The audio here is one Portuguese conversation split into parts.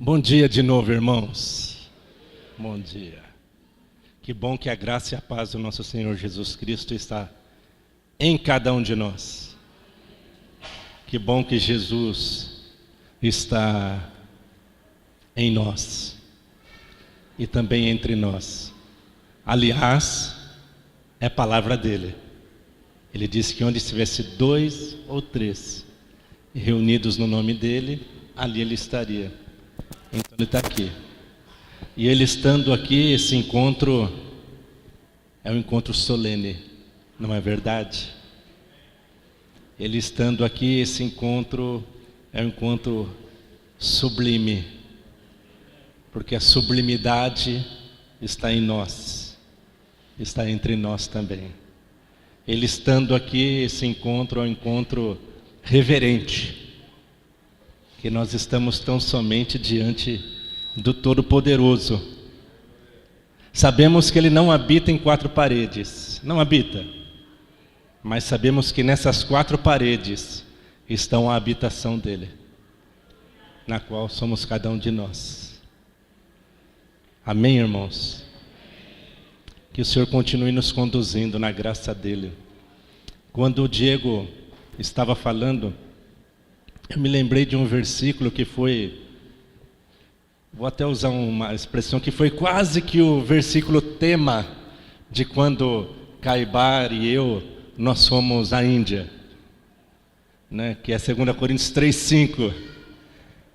Bom dia de novo, irmãos. Bom dia. Que bom que a graça e a paz do nosso Senhor Jesus Cristo está em cada um de nós. Que bom que Jesus está em nós e também entre nós. Aliás, é palavra dele. Ele disse que onde estivesse 2 ou 3 reunidos no nome dele, ali ele estaria. Então ele está aqui. E ele estando aqui, esse encontro é um encontro solene, não é verdade? Ele estando aqui, esse encontro é um encontro sublime, porque a sublimidade está em nós, está entre nós também. Ele estando aqui, esse encontro é um encontro reverente, que nós estamos tão somente diante do Todo-Poderoso. Sabemos que Ele não habita em 4 paredes, não habita, mas sabemos que nessas 4 paredes estão a habitação dEle, na qual somos cada um de nós. Amém, irmãos? Que o Senhor continue nos conduzindo na graça dEle. Quando o Diego estava falando, eu me lembrei de um versículo que foi, vou até usar uma expressão que foi quase que o versículo tema de quando Caibar e eu, nós fomos à Índia, né? Que é 2 Coríntios 3:5,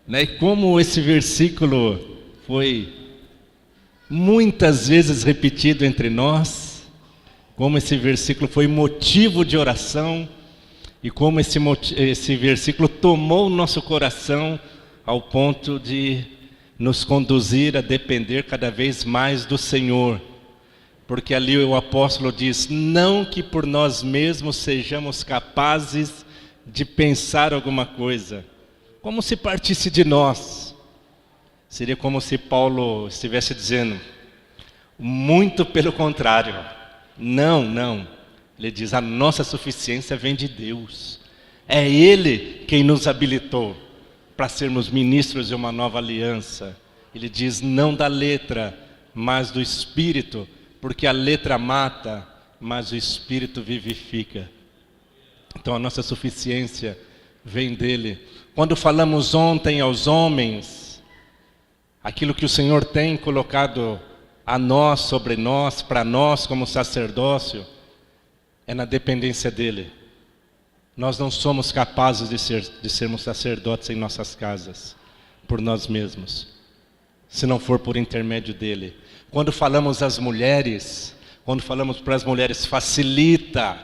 né? E como esse versículo foi muitas vezes repetido entre nós, como esse versículo foi motivo de oração, e como esse versículo tomou o nosso coração ao ponto de nos conduzir a depender cada vez mais do Senhor. Porque ali o apóstolo diz, não que por nós mesmos sejamos capazes de pensar alguma coisa, como se partisse de nós. Seria como se Paulo estivesse dizendo, muito pelo contrário, não. Ele diz, a nossa suficiência vem de Deus. É Ele quem nos habilitou para sermos ministros de uma nova aliança. Ele diz, não da letra, mas do Espírito, porque a letra mata, mas o Espírito vivifica. Então a nossa suficiência vem dEle. Quando falamos ontem aos homens, aquilo que o Senhor tem colocado a nós, sobre nós, para nós como sacerdócio, é na dependência dEle. Nós não somos capazes de sermos sacerdotes em nossas casas, por nós mesmos, se não for por intermédio dEle. Quando falamos às mulheres, quando falamos para as mulheres, facilita,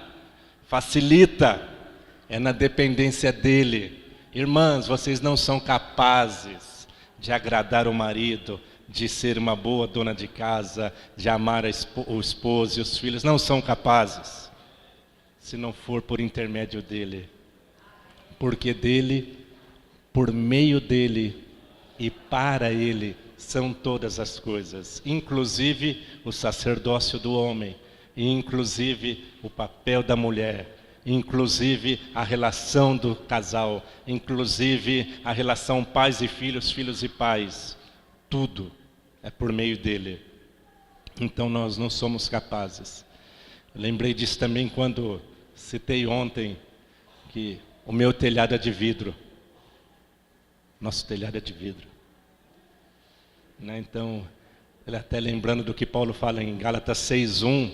é na dependência dEle. Irmãs, vocês não são capazes de agradar o marido, de ser uma boa dona de casa, de amar o esposo e os filhos, não são capazes, se não for por intermédio dEle. Porque dEle, por meio dEle e para Ele são todas as coisas, inclusive o sacerdócio do homem, inclusive o papel da mulher, inclusive a relação do casal, inclusive a relação pais e filhos, filhos e pais. Tudo é por meio dEle. Então nós não somos capazes. Lembrei disso também quando citei ontem que o meu telhado é de vidro. Nosso telhado é de vidro, né? Então, ele até lembrando do que Paulo fala em Gálatas 6:1,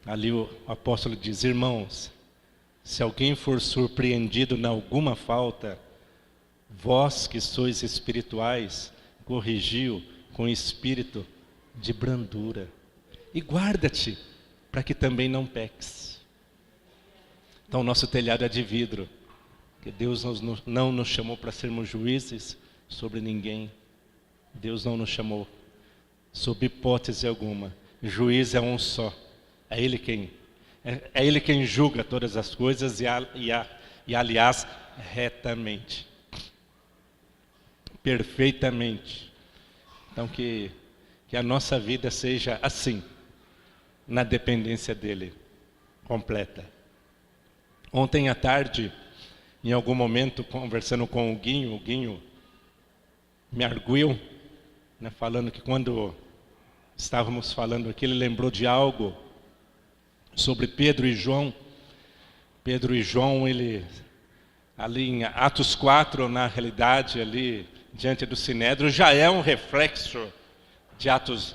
ali o apóstolo diz, irmãos, se alguém for surpreendido em alguma falta, vós que sois espirituais, corrigiu com espírito de brandura. E guarda-te, para que também não peques. Então, nosso telhado é de vidro, que Deus não nos chamou para sermos juízes sobre ninguém. Deus não nos chamou, sob hipótese alguma. Juiz é um só. É Ele quem julga todas as coisas e aliás, retamente. Perfeitamente. Então que a nossa vida seja assim, na dependência dEle, completa. Ontem à tarde, em algum momento, conversando com o Guinho me arguiu, né, falando que quando estávamos falando aqui, ele lembrou de algo sobre Pedro e João. Pedro e João, ele, ali em Atos 4, na realidade, ali diante do Sinédrio, já é um reflexo de Atos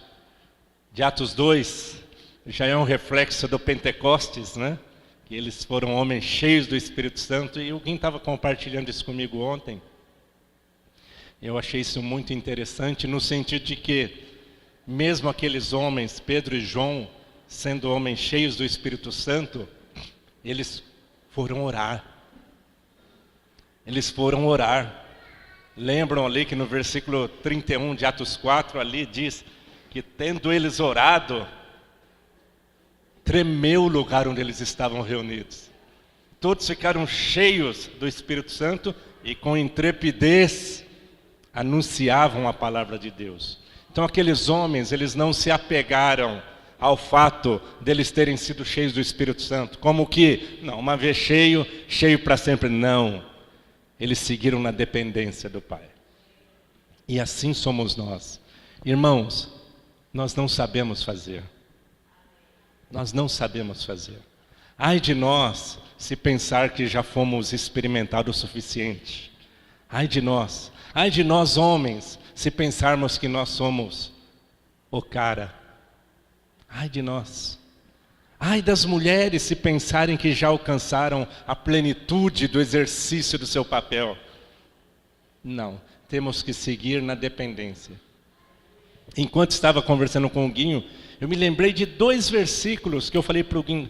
2, já é um reflexo do Pentecostes, né? Que eles foram homens cheios do Espírito Santo, e alguém estava compartilhando isso comigo ontem. Eu achei isso muito interessante, no sentido de que, mesmo aqueles homens, Pedro e João, sendo homens cheios do Espírito Santo, eles foram orar. Eles foram orar. Lembram ali que no versículo 31 de Atos 4, ali diz que tendo eles orado, tremeu o lugar onde eles estavam reunidos. Todos ficaram cheios do Espírito Santo e com intrepidez anunciavam a palavra de Deus. Então aqueles homens, eles não se apegaram ao fato deles terem sido cheios do Espírito Santo, como que, não, uma vez cheio, cheio para sempre. Não, eles seguiram na dependência do Pai. E assim somos nós. Irmãos, nós não sabemos fazer. Nós não sabemos fazer. Ai de nós, se pensar que já fomos experimentados o suficiente. Ai de nós homens, se pensarmos que nós somos o cara. Ai de nós. Ai das mulheres, se pensarem que já alcançaram a plenitude do exercício do seu papel. Não, temos que seguir na dependência. Enquanto estava conversando com o Guinho, eu me lembrei de 2 versículos que eu falei para o Guinho.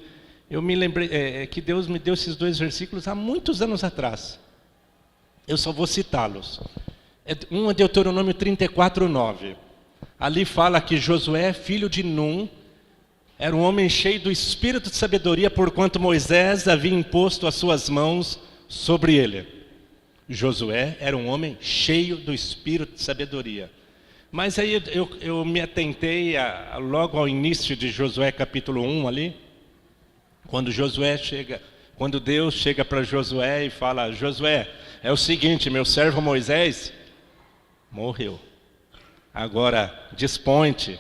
Eu me lembrei que Deus me deu esses 2 versículos há muitos anos atrás. Eu só vou citá-los. Um é Deuteronômio 34:9. Ali fala que Josué, filho de Num, era um homem cheio do espírito de sabedoria, porquanto Moisés havia imposto as suas mãos sobre ele. Josué era um homem cheio do espírito de sabedoria. Mas aí eu me atentei logo ao início de Josué capítulo 1 ali, quando Deus chega para Josué e fala: Josué, é o seguinte, meu servo Moisés morreu. Agora dispõe-te,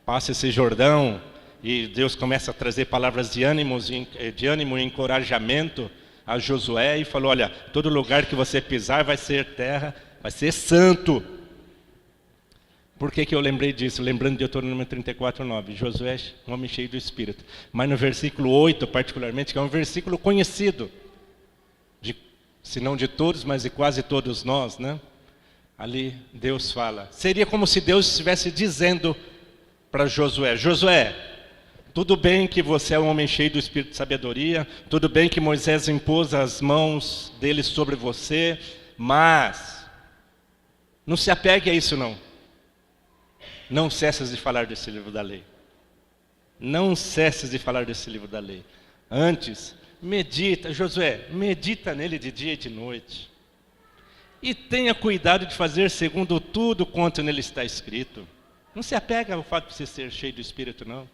passa esse Jordão. E Deus começa a trazer palavras de ânimo e encorajamento a Josué, e falou: olha, todo lugar que você pisar vai ser terra, vai ser santo. Por que eu lembrei disso? Lembrando de Deuteronômio 34:9. Josué, um homem cheio do Espírito. Mas no versículo 8, particularmente, que é um versículo conhecido, se não de todos, mas de quase todos nós, né? Ali Deus fala. Seria como se Deus estivesse dizendo para Josué: Josué, tudo bem que você é um homem cheio do espírito de sabedoria, tudo bem que Moisés impôs as mãos dele sobre você, mas não se apegue a isso não. Não cesses de falar desse livro da lei. Não cesses de falar desse livro da lei. Antes, medita, Josué, medita nele de dia e de noite. E tenha cuidado de fazer segundo tudo quanto nele está escrito. Não se apega ao fato de você ser cheio do Espírito, não.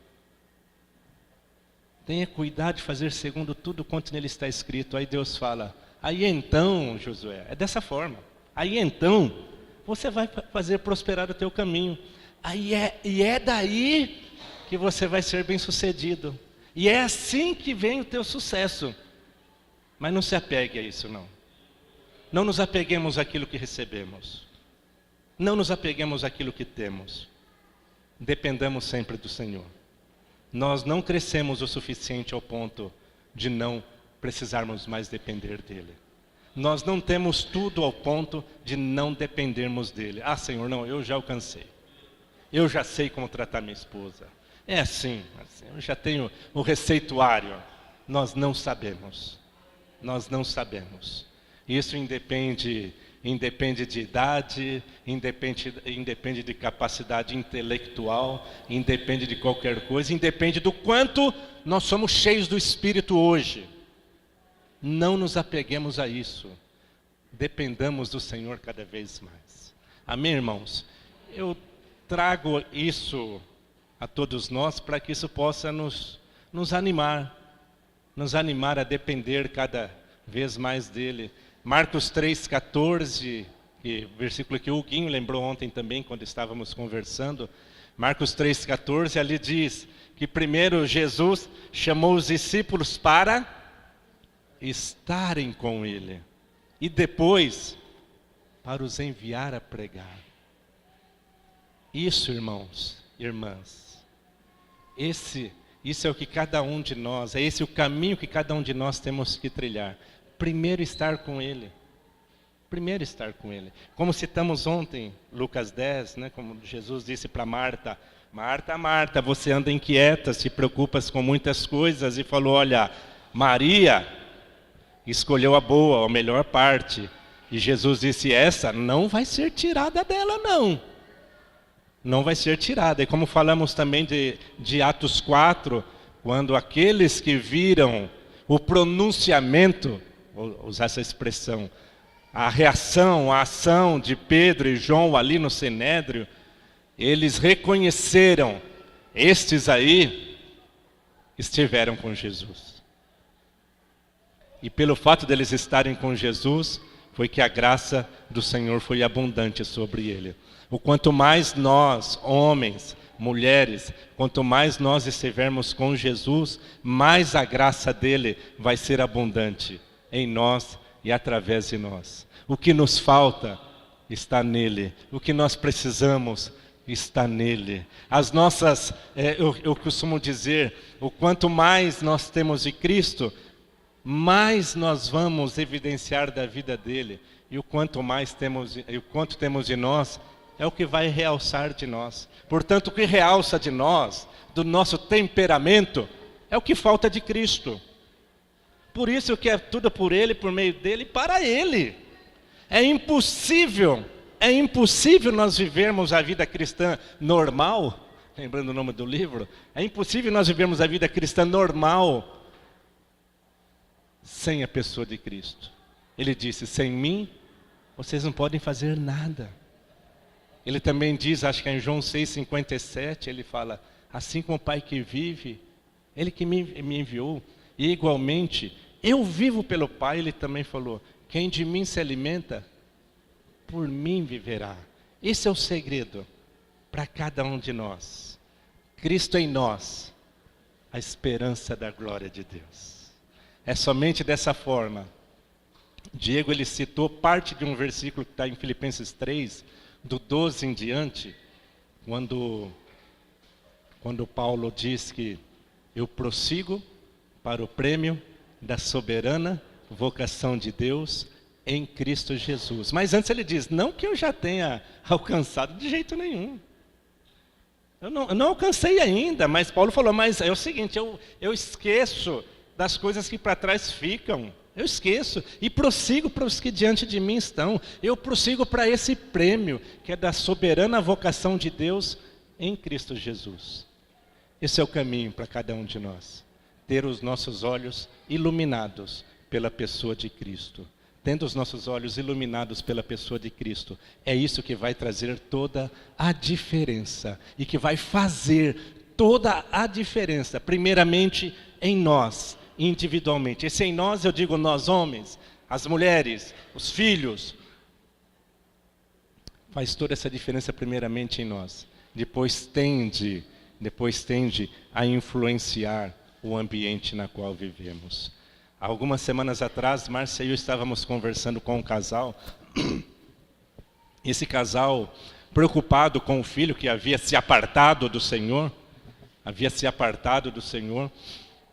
Tenha cuidado de fazer segundo tudo quanto nele está escrito. Aí Deus fala: aí então, Josué, é dessa forma. Aí então, você vai fazer prosperar o teu caminho. E é daí que você vai ser bem sucedido. E é assim que vem o teu sucesso. Mas não se apegue a isso, não. Não nos apeguemos àquilo que recebemos. Não nos apeguemos àquilo que temos. Dependamos sempre do Senhor. Nós não crescemos o suficiente ao ponto de não precisarmos mais depender dEle. Nós não temos tudo ao ponto de não dependermos dEle. Ah, Senhor, não, eu já alcancei. Eu já sei como tratar minha esposa. É assim, eu já tenho o receituário. Nós não sabemos. Nós não sabemos. Isso independe de idade, independe de capacidade intelectual, independe de qualquer coisa, independe do quanto nós somos cheios do Espírito hoje. Não nos apeguemos a isso. Dependamos do Senhor cada vez mais. Amém, irmãos? Eu trago isso a todos nós para que isso possa nos animar a depender cada vez mais dEle. Marcos 3:14 que versículo que o Huguinho lembrou ontem também, quando estávamos conversando, Marcos 3,14, ali diz que primeiro Jesus chamou os discípulos para estarem com Ele, e depois para os enviar a pregar. Isso, irmãos, irmãs, isso é o que cada um de nós, é esse o caminho que cada um de nós temos que trilhar. Primeiro estar com Ele. Primeiro estar com Ele. Como citamos ontem, Lucas 10, né, como Jesus disse para Marta, Marta, Marta, você anda inquieta, se preocupas com muitas coisas, e falou, olha, Maria escolheu a boa, a melhor parte. E Jesus disse, essa não vai ser tirada dela, não. Não vai ser tirada. E como falamos também de Atos 4, quando aqueles que viram o pronunciamento, vou usar essa expressão, a reação, a ação de Pedro e João ali no Sinédrio, eles reconheceram, estes aí estiveram com Jesus. E pelo fato deles estarem com Jesus, foi que a graça do Senhor foi abundante sobre ele. O quanto mais nós, homens, mulheres, quanto mais nós estivermos com Jesus, mais a graça dele vai ser abundante em nós e através de nós. O que nos falta está nele. O que nós precisamos está nele. As nossas, eu costumo dizer, o quanto mais nós temos de Cristo, mais nós vamos evidenciar da vida dele. E o quanto mais temos, e o quanto temos de nós, é o que vai realçar de nós. Portanto, o que realça de nós, do nosso temperamento, é o que falta de Cristo. Por isso que é tudo por Ele, por meio dEle e para Ele. É impossível nós vivermos a vida cristã normal, lembrando o nome do livro, é impossível nós vivermos a vida cristã normal sem a pessoa de Cristo. Ele disse, sem mim, vocês não podem fazer nada. Ele também diz, acho que é em João 6,57, ele fala, assim como o Pai que vive, Ele que me enviou, e igualmente, eu vivo pelo Pai, Ele também falou, quem de mim se alimenta, por mim viverá. Esse é o segredo para cada um de nós. Cristo em nós, a esperança da glória de Deus. É somente dessa forma. Diego, ele citou parte de um versículo que está em Filipenses 3, do 12 em diante, quando Paulo diz que eu prossigo para o prêmio da soberana vocação de Deus em Cristo Jesus. Mas antes ele diz, não que eu já tenha alcançado de jeito nenhum. Eu não alcancei ainda, mas Paulo falou, mas é o seguinte, eu esqueço das coisas que para trás ficam. Eu esqueço e prossigo para os que diante de mim estão. Eu prossigo para esse prêmio, que é da soberana vocação de Deus em Cristo Jesus. Esse é o caminho para cada um de nós. Ter os nossos olhos iluminados pela pessoa de Cristo. Tendo os nossos olhos iluminados pela pessoa de Cristo, é isso que vai trazer toda a diferença. E que vai fazer toda a diferença, primeiramente em nós, individualmente. Esse em nós, eu digo nós homens, as mulheres, os filhos. Faz toda essa diferença primeiramente em nós. Depois tende a influenciar o ambiente na qual vivemos. Há algumas semanas atrás, Márcia e eu estávamos conversando com um casal. Esse casal, preocupado com o filho que havia se apartado do Senhor,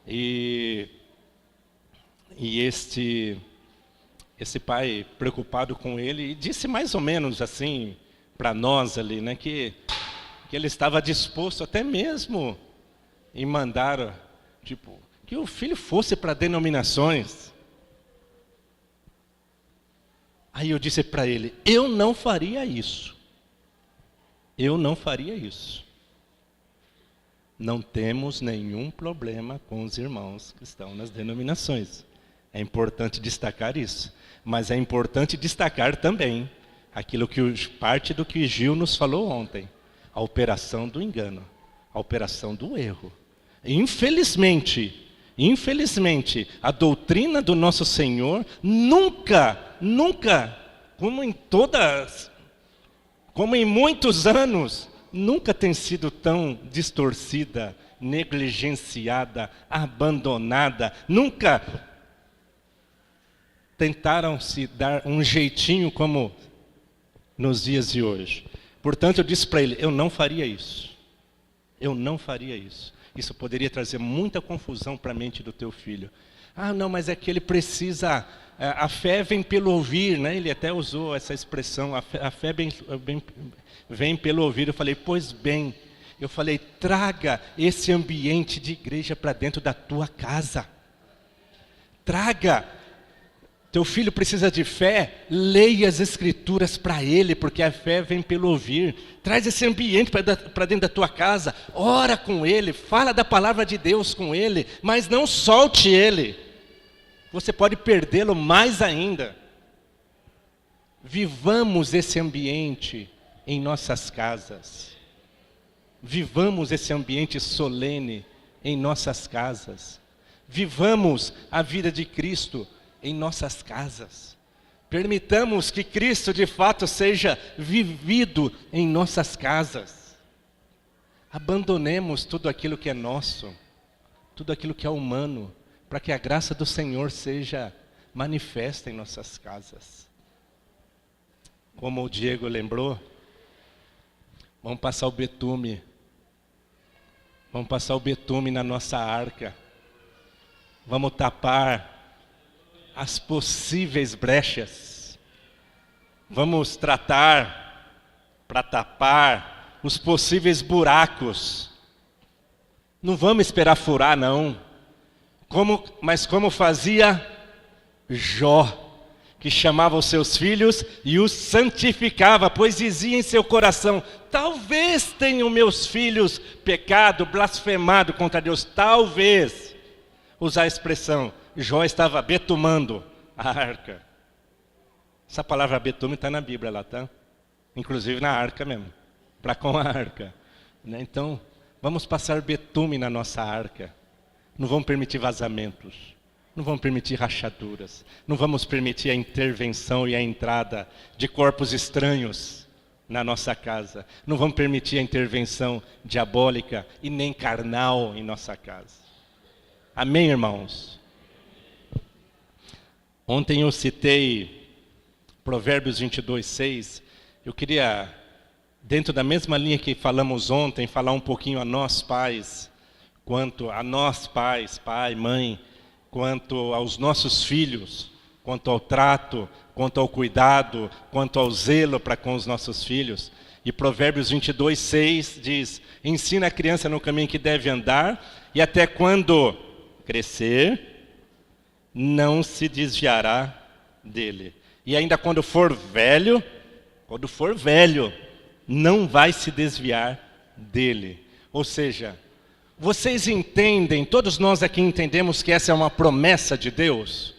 e esse pai preocupado com ele, e disse mais ou menos assim para nós ali, né, que ele estava disposto até mesmo em mandar, que o filho fosse para denominações. Aí eu disse para ele, eu não faria isso. Não temos nenhum problema com os irmãos que estão nas denominações. É importante destacar isso. Mas é importante destacar também aquilo parte do que o Gil nos falou ontem. A operação do engano, a operação do erro. Infelizmente, a doutrina do nosso Senhor nunca como em muitos anos, nunca tem sido tão distorcida, negligenciada, abandonada. Nunca tentaram se dar um jeitinho como nos dias de hoje. Portanto, eu disse para ele, eu não faria isso. Eu não faria isso. Isso poderia trazer muita confusão para a mente do teu filho. Ah, não, mas é que ele precisa... A fé vem pelo ouvir, né? Ele até usou essa expressão, a fé vem pelo ouvir. Eu falei, pois bem, traga esse ambiente de igreja para dentro da tua casa. Traga. Teu filho precisa de fé, leia as escrituras para ele, porque a fé vem pelo ouvir. Traz esse ambiente para dentro da tua casa, ora com ele, fala da palavra de Deus com ele, mas não solte ele. Você pode perdê-lo mais ainda. Vivamos esse ambiente em nossas casas. Vivamos esse ambiente solene em nossas casas. Vivamos a vida de Cristo em nossas casas. Permitamos que Cristo de fato seja vivido em nossas casas. Abandonemos tudo aquilo que é nosso, tudo aquilo que é humano, para que a graça do Senhor seja manifesta em nossas casas. Como o Diego lembrou, vamos passar o betume. Vamos passar o betume na nossa arca. Vamos tapar as possíveis brechas. Vamos tratar para tapar os possíveis buracos. Não vamos esperar furar, não. Mas como fazia Jó, que chamava os seus filhos e os santificava, pois dizia em seu coração, talvez tenham meus filhos pecado, blasfemado contra Deus, talvez. Usar a expressão, Jó estava betumando a arca. Essa palavra betume está na Bíblia lá, tá? Inclusive na arca mesmo, para com a arca. Então, vamos passar betume na nossa arca. Não vamos permitir vazamentos, não vamos permitir rachaduras, não vamos permitir a intervenção e a entrada de corpos estranhos na nossa casa. Não vamos permitir a intervenção diabólica e nem carnal em nossa casa. Amém, irmãos? Ontem eu citei Provérbios 22:6. Eu queria, dentro da mesma linha que falamos ontem, falar um pouquinho a nós pais, quanto a nós pais, pai, mãe, quanto aos nossos filhos, quanto ao trato, quanto ao cuidado, quanto ao zelo para com os nossos filhos. E Provérbios 22:6 diz, ensina a criança no caminho que deve andar, e até quando crescer, não se desviará dele. E ainda quando for velho, não vai se desviar dele. Ou seja, vocês entendem, todos nós aqui entendemos que essa é uma promessa de Deus?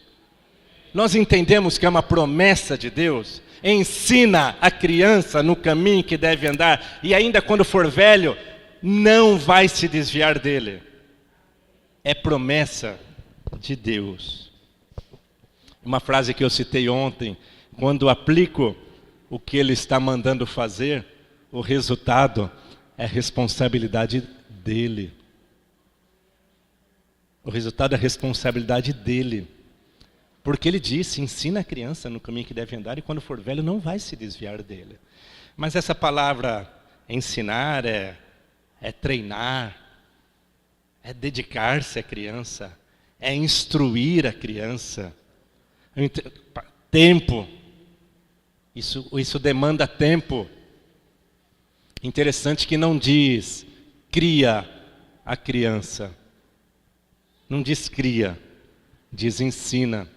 Nós entendemos que é uma promessa de Deus? Ensina a criança no caminho que deve andar, e ainda quando for velho, não vai se desviar dele. É promessa de Deus. Uma frase que eu citei ontem, quando aplico o que ele está mandando fazer, o resultado é responsabilidade dele. O resultado é a responsabilidade dele. Porque ele disse, ensina a criança no caminho que deve andar e quando for velho não vai se desviar dele. Mas essa palavra ensinar é treinar, é dedicar-se à criança, é instruir a criança. Tempo, isso demanda tempo. Interessante que não diz cria a criança. Não diz cria, diz ensina.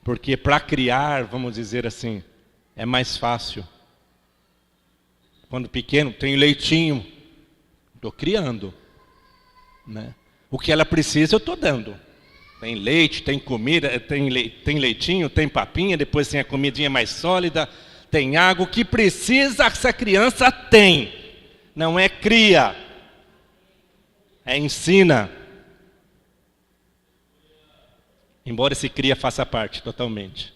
Porque para criar, vamos dizer assim, é mais fácil. Quando pequeno, tem leitinho, estou criando. Né? O que ela precisa, eu estou dando. Tem leite, tem comida, tem leitinho, tem papinha, depois tem a comidinha mais sólida, tem água. O que precisa, essa criança tem. Não é cria, é ensina. Embora esse cria faça parte totalmente.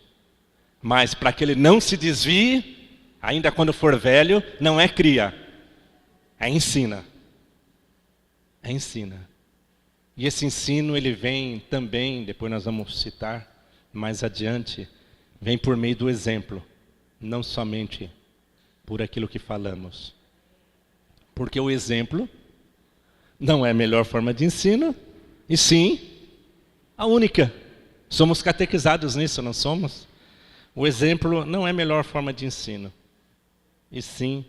Mas para que ele não se desvie, ainda quando for velho, não é cria, é ensina. É ensina. E esse ensino ele vem também, depois nós vamos citar mais adiante, vem por meio do exemplo, não somente por aquilo que falamos. Porque o exemplo não é a melhor forma de ensino, e sim a única. Somos catequizados nisso, não somos? O exemplo não é a melhor forma de ensino, e sim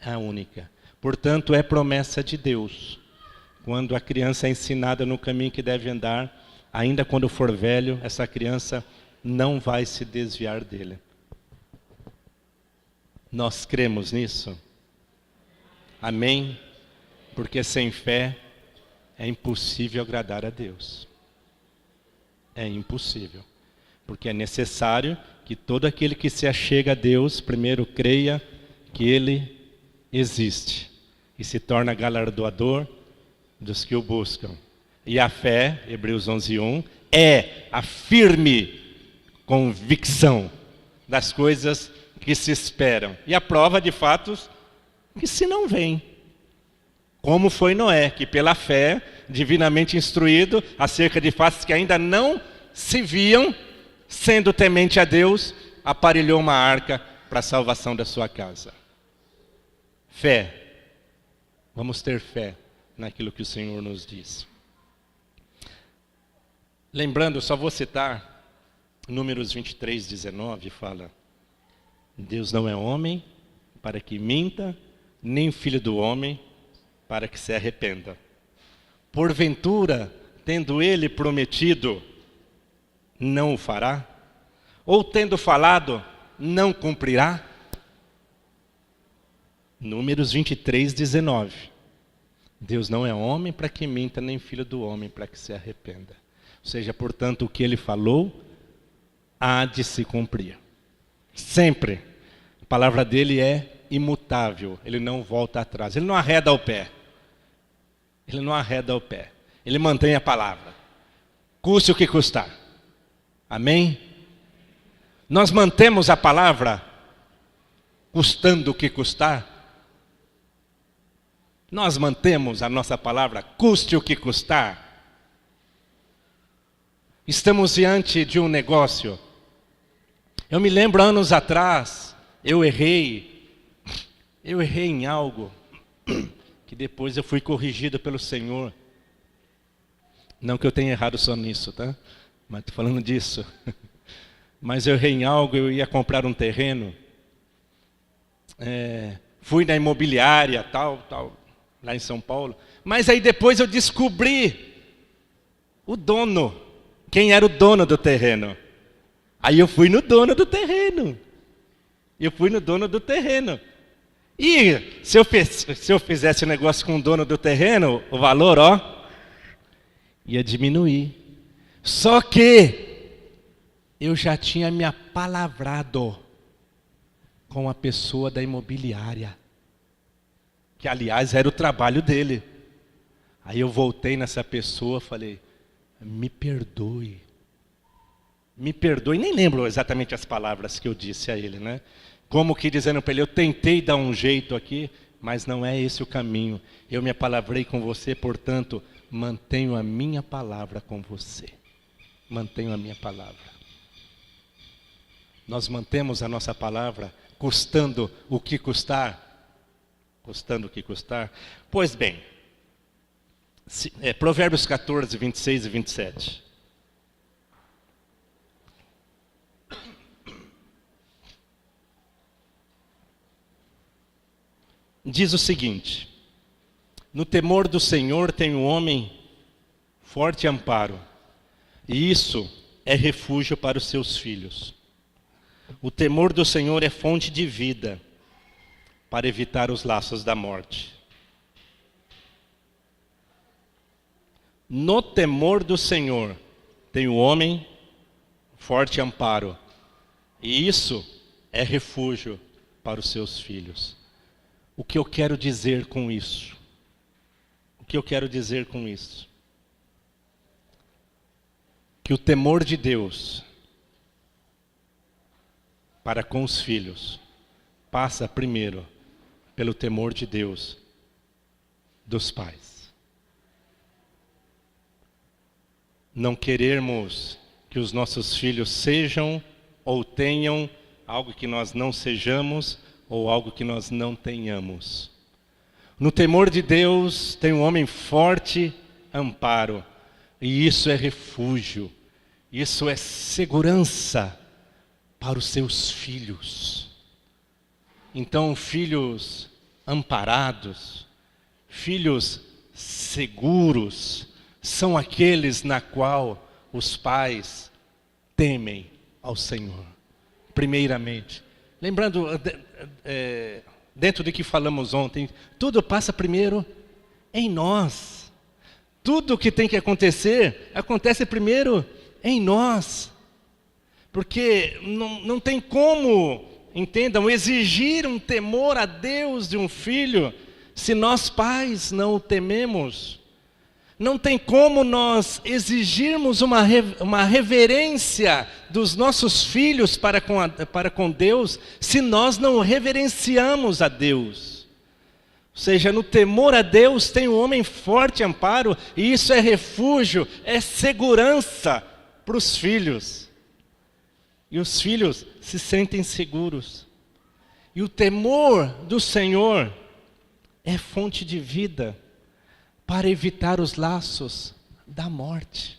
a única. Portanto, é promessa de Deus. Quando a criança é ensinada no caminho que deve andar, ainda quando for velho, essa criança não vai se desviar dele. Nós cremos nisso? Amém? Porque sem fé é impossível agradar a Deus. É impossível. Porque é necessário que todo aquele que se achega a Deus, primeiro creia que Ele existe. E se torna galardoador dos que o buscam. E a fé, Hebreus 11:1, é a firme convicção das coisas que se esperam. E a prova de fatos que se não vem. Como foi Noé, que pela fé, divinamente instruído, acerca de fatos que ainda não se viam, sendo temente a Deus, aparelhou uma arca para a salvação da sua casa. Fé. Vamos ter fé naquilo que o Senhor nos diz. Lembrando, só vou citar, Números 23:19 fala: Deus não é homem para que minta, nem filho do homem para que se arrependa. Porventura, tendo ele prometido, não o fará? Ou tendo falado, não cumprirá? Números 23:19. Deus não é homem para que minta, nem filho do homem para que se arrependa. Ou seja, portanto, o que ele falou há de se cumprir. Sempre. A palavra dele é imutável. Ele não volta atrás. Ele não arreda o pé. Ele não arreda o pé. Ele mantém a palavra. Custe o que custar. Amém? Nós mantemos a palavra custando o que custar. Nós mantemos a nossa palavra, custe o que custar. Estamos diante de um negócio. Eu me lembro anos atrás, eu errei em algo, que depois eu fui corrigido pelo Senhor. Não que eu tenha errado só nisso, tá? Mas estou falando disso. Mas eu errei em algo, eu ia comprar um terreno. Fui na imobiliária, tal, lá em São Paulo. Mas aí depois eu descobri o dono. Quem era o dono do terreno? Aí eu fui no dono do terreno. E se eu fizesse negócio com o dono do terreno, o valor, ia diminuir. Só que eu já tinha me apalavrado com a pessoa da imobiliária, que aliás era o trabalho dele. Aí eu voltei nessa pessoa e falei: me perdoe, nem lembro exatamente as palavras que eu disse a ele, né? Como que dizendo para ele: eu tentei dar um jeito aqui, mas não é esse o caminho. Eu me apalavrei com você, portanto, mantenho a minha palavra com você. Mantenho a minha palavra. Nós mantemos a nossa palavra, custando o que custar. Custando o que custar. Pois bem, Provérbios 14, 26 e 27. Diz o seguinte: no temor do Senhor tem o homem forte amparo, e isso é refúgio para os seus filhos. O temor do Senhor é fonte de vida, para evitar os laços da morte. No temor do Senhor tem o homem forte amparo, e isso é refúgio para os seus filhos. O que eu quero dizer com isso? Que o temor de Deus para com os filhos passa primeiro pelo temor de Deus dos pais. Não querermos que os nossos filhos sejam ou tenham algo que nós não sejamos ou algo que nós não tenhamos. No temor de Deus tem um homem forte, amparo, e isso é refúgio, isso é segurança para os seus filhos. Então, filhos amparados, filhos seguros, são aqueles na qual os pais temem ao Senhor, primeiramente. Lembrando, dentro do que falamos ontem, tudo passa primeiro em nós. Tudo que tem que acontecer, acontece primeiro em nós. Porque não tem como, entendam, exigir um temor a Deus de um filho, se nós pais não o tememos. Não tem como nós exigirmos uma reverência dos nossos filhos para com Deus, se nós não reverenciamos a Deus. Ou seja, no temor a Deus tem um homem forte amparo, e isso é refúgio, é segurança para os filhos. E os filhos se sentem seguros. E o temor do Senhor é fonte de vida, para evitar os laços da morte.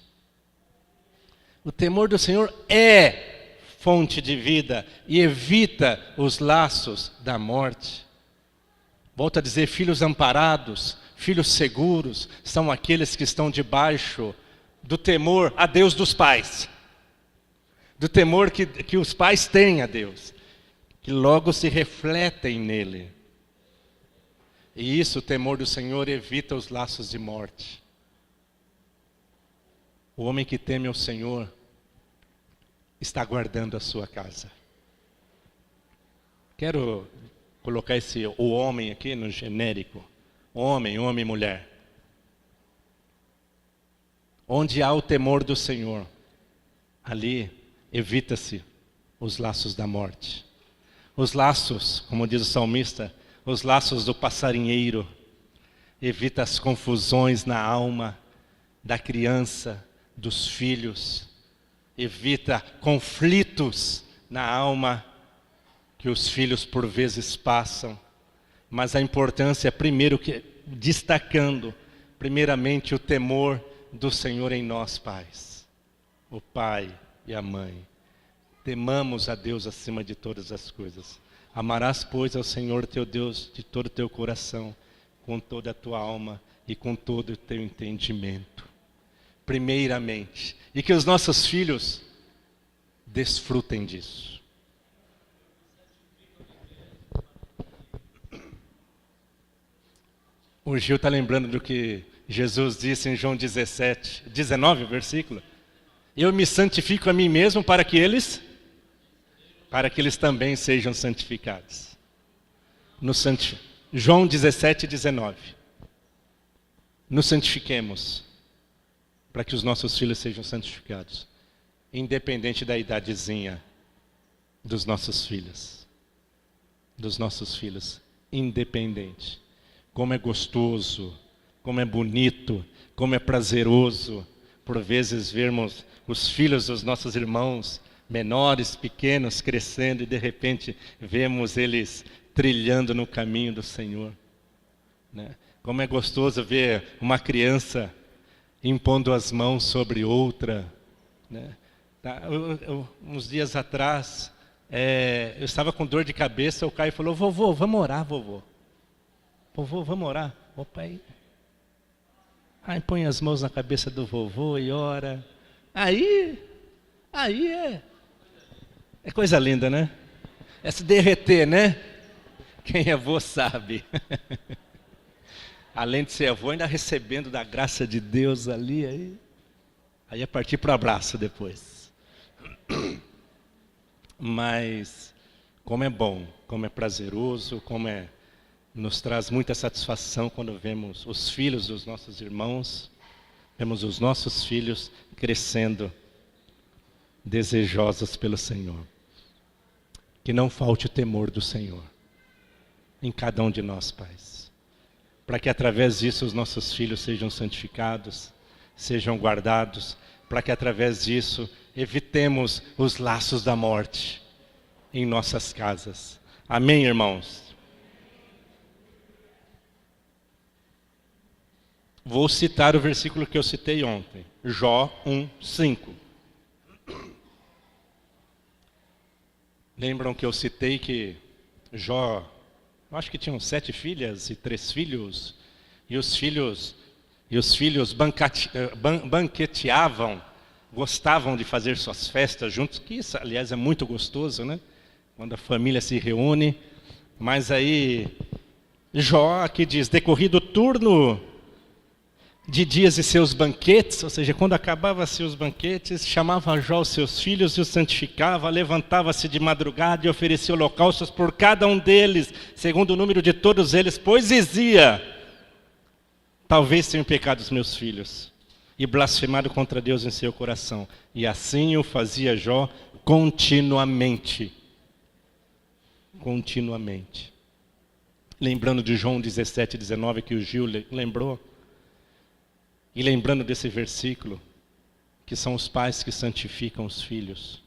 O temor do Senhor é fonte de vida e evita os laços da morte. Volto a dizer, filhos amparados, filhos seguros, são aqueles que estão debaixo do temor a Deus dos pais. Do temor que os pais têm a Deus, que logo se refletem nele. E isso, o temor do Senhor, evita os laços de morte. O homem que teme ao Senhor está guardando a sua casa. Quero colocar o homem aqui no genérico. Homem, mulher. Onde há o temor do Senhor, ali evita-se os laços da morte. Os laços, como diz o salmista, os laços do passarinheiro, evita as confusões na alma da criança, dos filhos, evita conflitos na alma que os filhos por vezes passam. Mas a importância, primeiro, destacando, primeiramente, o temor do Senhor em nós, pais. O pai e a mãe. Temamos a Deus acima de todas as coisas. Amarás, pois, ao Senhor teu Deus de todo o teu coração, com toda a tua alma e com todo o teu entendimento. Primeiramente. E que os nossos filhos desfrutem disso. O Gil está lembrando do que Jesus disse em João 19, versículo. Eu me santifico a mim mesmo para que eles também sejam santificados. João 17, 19. Nos santifiquemos, para que os nossos filhos sejam santificados, independente da idadezinha dos nossos filhos. Independente. Como é gostoso, como é bonito, como é prazeroso, por vezes vermos os filhos dos nossos irmãos, menores, pequenos, crescendo, e de repente vemos eles trilhando no caminho do Senhor. Né? Como é gostoso ver uma criança impondo as mãos sobre outra. Né? Uns dias atrás, eu estava com dor de cabeça, o Caio falou, vovô, vamos orar, vovô. Vovô, vamos orar. O pai, põe as mãos na cabeça do vovô e ora. Aí é coisa linda, né? É se derreter, né? Quem é avô sabe. Além de ser avô, ainda recebendo da graça de Deus ali. Aí é partir para o abraço depois. Mas como é bom, como é prazeroso, nos traz muita satisfação quando vemos os filhos dos nossos irmãos, vemos os nossos filhos crescendo desejosos pelo Senhor. Que não falte o temor do Senhor em cada um de nós, pais. Para que através disso os nossos filhos sejam santificados, sejam guardados, para que através disso evitemos os laços da morte em nossas casas. Amém, irmãos? Vou citar o versículo que eu citei ontem, Jó 1:5. Lembram que eu citei que Jó, eu acho que tinham 7 filhas e 3 filhos, e os filhos banqueteavam, gostavam de fazer suas festas juntos, que isso, aliás, é muito gostoso, né? Quando a família se reúne. Mas aí, Jó aqui diz, decorrido o turno de dias de seus banquetes, ou seja, quando acabava seus banquetes, chamava Jó os seus filhos e os santificava, levantava-se de madrugada e oferecia holocaustos por cada um deles, segundo o número de todos eles, pois dizia, talvez tenham pecado os meus filhos, e blasfemado contra Deus em seu coração. E assim o fazia Jó continuamente. Continuamente. Lembrando de João 17:19, que o Gil lembrou, e lembrando desse versículo, que são os pais que santificam os filhos.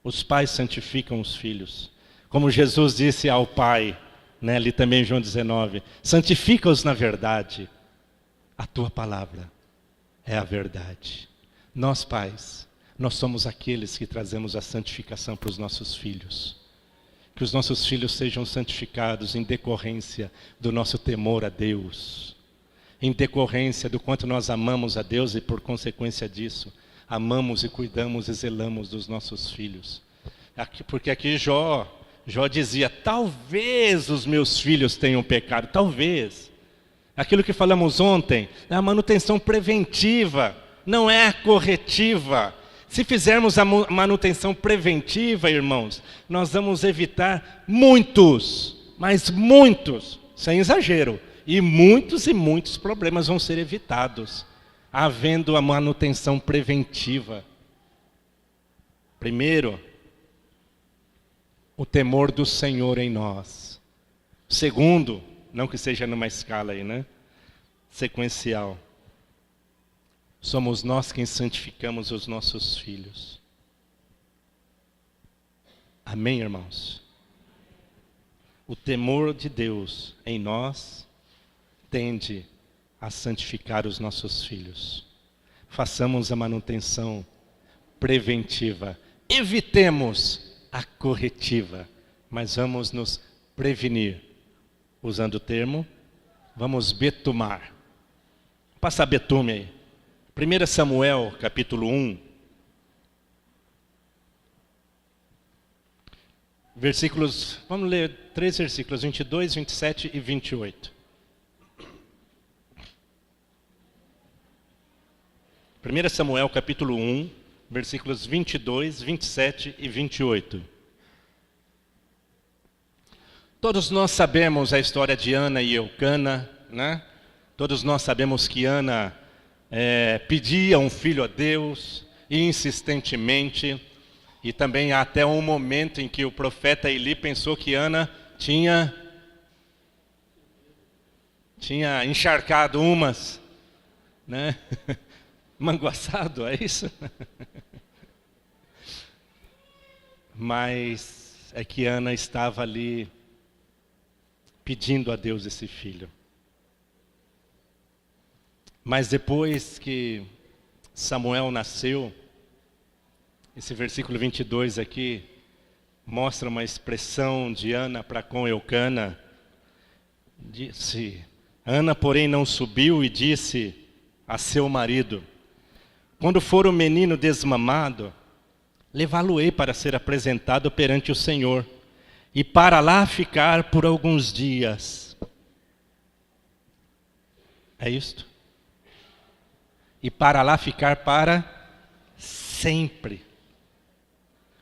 Os pais santificam os filhos. Como Jesus disse ao Pai, né, ali também em João 19, santifica-os na verdade. A tua palavra é a verdade. Nós, pais, nós somos aqueles que trazemos a santificação para os nossos filhos. Que os nossos filhos sejam santificados em decorrência do nosso temor a Deus. Em decorrência do quanto nós amamos a Deus e por consequência disso, amamos e cuidamos e zelamos dos nossos filhos. Porque aqui Jó dizia, talvez os meus filhos tenham pecado, talvez. Aquilo que falamos ontem, é a manutenção preventiva, não é corretiva. Se fizermos a manutenção preventiva, irmãos, nós vamos evitar muitos, mas muitos, sem exagero, e muitos problemas vão ser evitados, havendo a manutenção preventiva. Primeiro, o temor do Senhor em nós. Segundo, não que seja numa escala aí, né? Sequencial. Somos nós quem santificamos os nossos filhos. Amém, irmãos? O temor de Deus em nós tende a santificar os nossos filhos. Façamos a manutenção preventiva. Evitemos a corretiva, mas vamos nos prevenir. Usando o termo, vamos betumar. Passa betume aí. 1 Samuel, capítulo 1. Versículos, vamos ler 3 versículos, 22, 27 e 28. 1 Samuel, capítulo 1, versículos 22, 27 e 28. Todos nós sabemos a história de Ana e Eucana, né? Todos nós sabemos que Ana pedia um filho a Deus, insistentemente, e também há até um momento em que o profeta Eli pensou que Ana tinha encharcado umas, né? Manguaçado, é isso? Mas é que Ana estava ali pedindo a Deus esse filho. Mas depois que Samuel nasceu, esse versículo 22 aqui mostra uma expressão de Ana para com Eucana. Disse, Ana, porém, não subiu e disse a seu marido, quando for o menino desmamado, levá-lo-ei para ser apresentado perante o Senhor, e para lá ficar por alguns dias. É isto? E para lá ficar para sempre.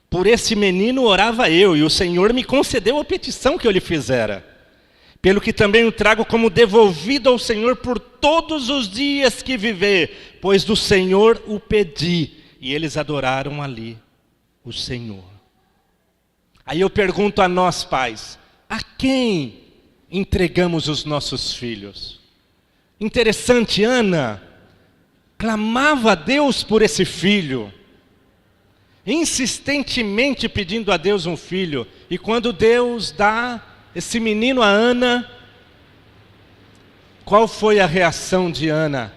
Por esse menino orava eu, e o Senhor me concedeu a petição que eu lhe fizera. Pelo que também o trago como devolvido ao Senhor por todos os dias que viver, pois do Senhor o pedi. E eles adoraram ali o Senhor. Aí eu pergunto a nós, pais, a quem entregamos os nossos filhos? Interessante, Ana clamava a Deus por esse filho, insistentemente pedindo a Deus um filho. E quando Deus dá esse menino a Ana, qual foi a reação de Ana?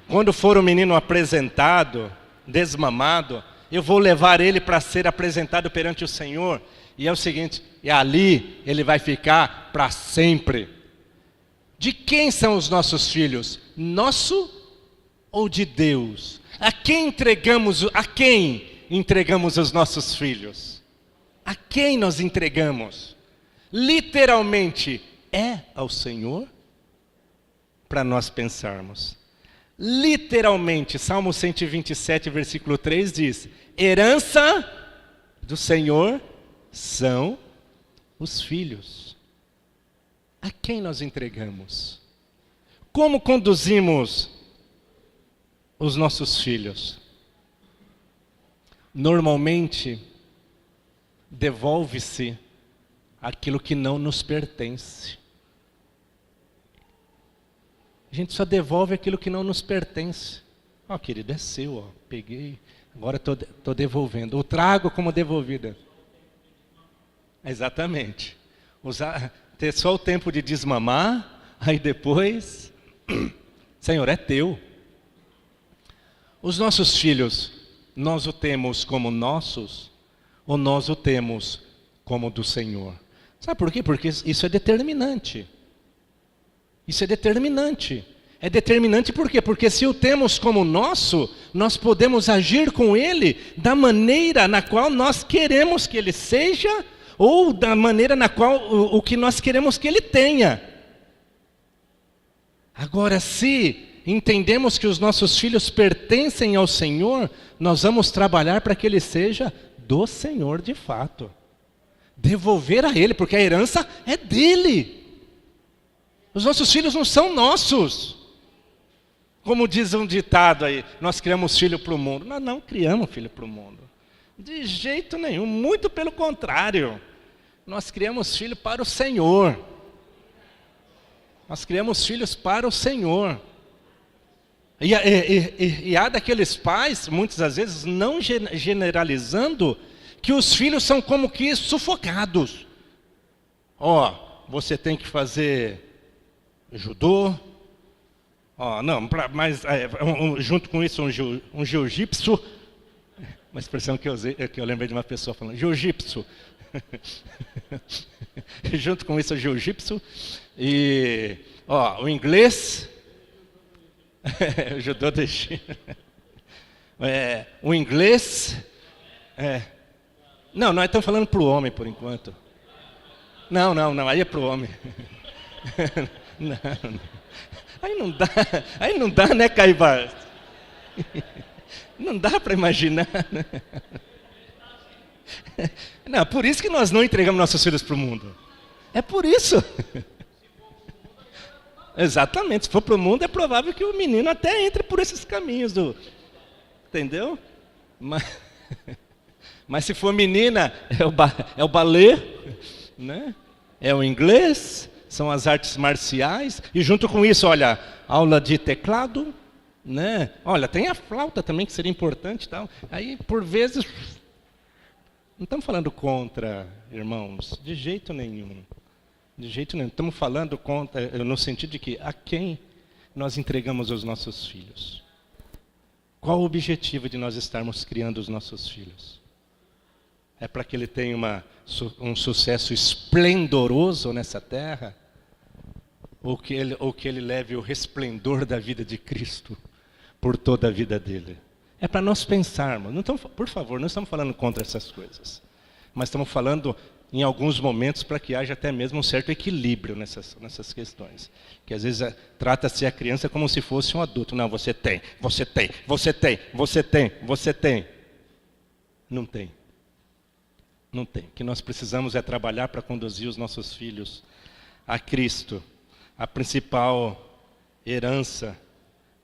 Quando for o menino apresentado, desmamado, eu vou levar ele para ser apresentado perante o Senhor. E é o seguinte, e ali ele vai ficar para sempre. De quem são os nossos filhos? Nosso ou de Deus? A quem entregamos os nossos filhos? A quem nós entregamos? Literalmente, é ao Senhor? Para nós pensarmos. Literalmente, Salmo 127, versículo 3 diz: herança do Senhor são os filhos. A quem nós entregamos? Como conduzimos os nossos filhos? Normalmente, devolve-se aquilo que não nos pertence. A gente só devolve aquilo que não nos pertence. Ó, querido, é seu, ó, peguei, agora estou devolvendo. O trago como devolvida. Exatamente. Ter só o tempo de desmamar, aí depois, Senhor, é teu. Os nossos filhos, nós o temos como nossos, ou nós o temos como do Senhor? Sabe por quê? Porque isso é determinante. Isso é determinante. É determinante por quê? Porque se o temos como nosso, nós podemos agir com ele da maneira na qual nós queremos que ele seja, ou da maneira na qual o que nós queremos que ele tenha. Agora, se entendemos que os nossos filhos pertencem ao Senhor, nós vamos trabalhar para que ele seja do Senhor de fato. Devolver a ele, porque a herança é dele. Os nossos filhos não são nossos. Como diz um ditado aí, nós criamos filho para o mundo. Nós não criamos filho para o mundo. De jeito nenhum, muito pelo contrário. Nós criamos filho para o Senhor. Nós criamos filhos para o Senhor. E há daqueles pais, muitas das vezes, não generalizando, que os filhos são como que sufocados. Ó, você tem que fazer judô. Ó, não, mas junto com isso um jiu-jitsu. Uma expressão que eu lembrei de uma pessoa falando, jiu-jitsu. Junto com isso o jiu-jitsu. E ó, o inglês. O judô deixa. O inglês. Não, nós estamos falando para o homem por enquanto. Não, aí é para o homem. Não. Aí não dá, né, Caibá? Não dá para imaginar, né? Não, por isso que nós não entregamos nossos filhos para o mundo. É por isso. Exatamente, se for para o mundo é provável que o menino até entre por esses caminhos entendeu? Mas se for menina, é o balé, né? É o inglês, são as artes marciais, e junto com isso, olha, aula de teclado, né? Olha, tem a flauta também, que seria importante, tal. Aí, por vezes, não estamos falando contra, irmãos, de jeito nenhum. De jeito nenhum. Estamos falando contra, no sentido de que a quem nós entregamos os nossos filhos? Qual o objetivo de nós estarmos criando os nossos filhos? É para que ele tenha um sucesso esplendoroso nessa terra? Ou que ele leve o resplendor da vida de Cristo por toda a vida dele? É para nós pensarmos. Não estamos, por favor, não estamos falando contra essas coisas. Mas estamos falando em alguns momentos para que haja até mesmo um certo equilíbrio nessas questões. Que às vezes trata-se a criança como se fosse um adulto. Não, você tem. Não tem. Não tem. O que nós precisamos é trabalhar para conduzir os nossos filhos a Cristo. A principal herança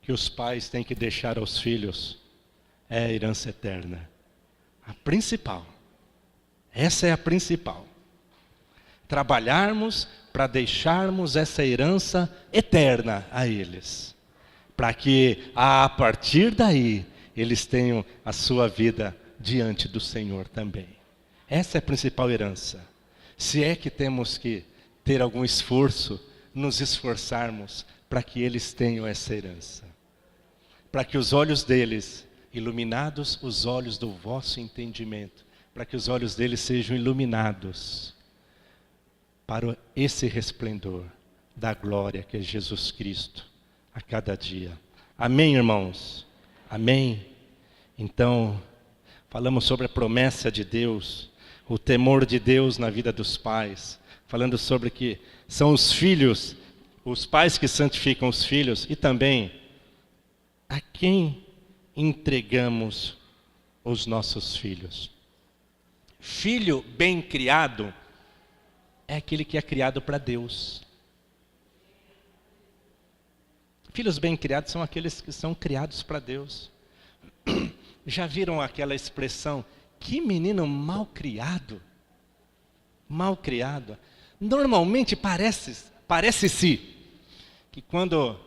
que os pais têm que deixar aos filhos é a herança eterna. A principal. Essa é a principal. Trabalharmos para deixarmos essa herança eterna a eles. Para que, a partir daí, eles tenham a sua vida diante do Senhor também. Essa é a principal herança. Se é que temos que ter algum esforço, nos esforçarmos para que eles tenham essa herança. Para que os olhos deles, iluminados os olhos do vosso entendimento, para que os olhos deles sejam iluminados para esse resplendor da glória que é Jesus Cristo a cada dia. Amém, irmãos? Amém? Então, falamos sobre a promessa de Deus, o temor de Deus na vida dos pais, falando sobre que são os filhos, os pais que santificam os filhos, e também a quem entregamos os nossos filhos. Filho bem criado é aquele que é criado para Deus. Filhos bem criados são aqueles que são criados para Deus. Já viram aquela expressão, que menino mal criado? Mal criado. Normalmente parece-se que quando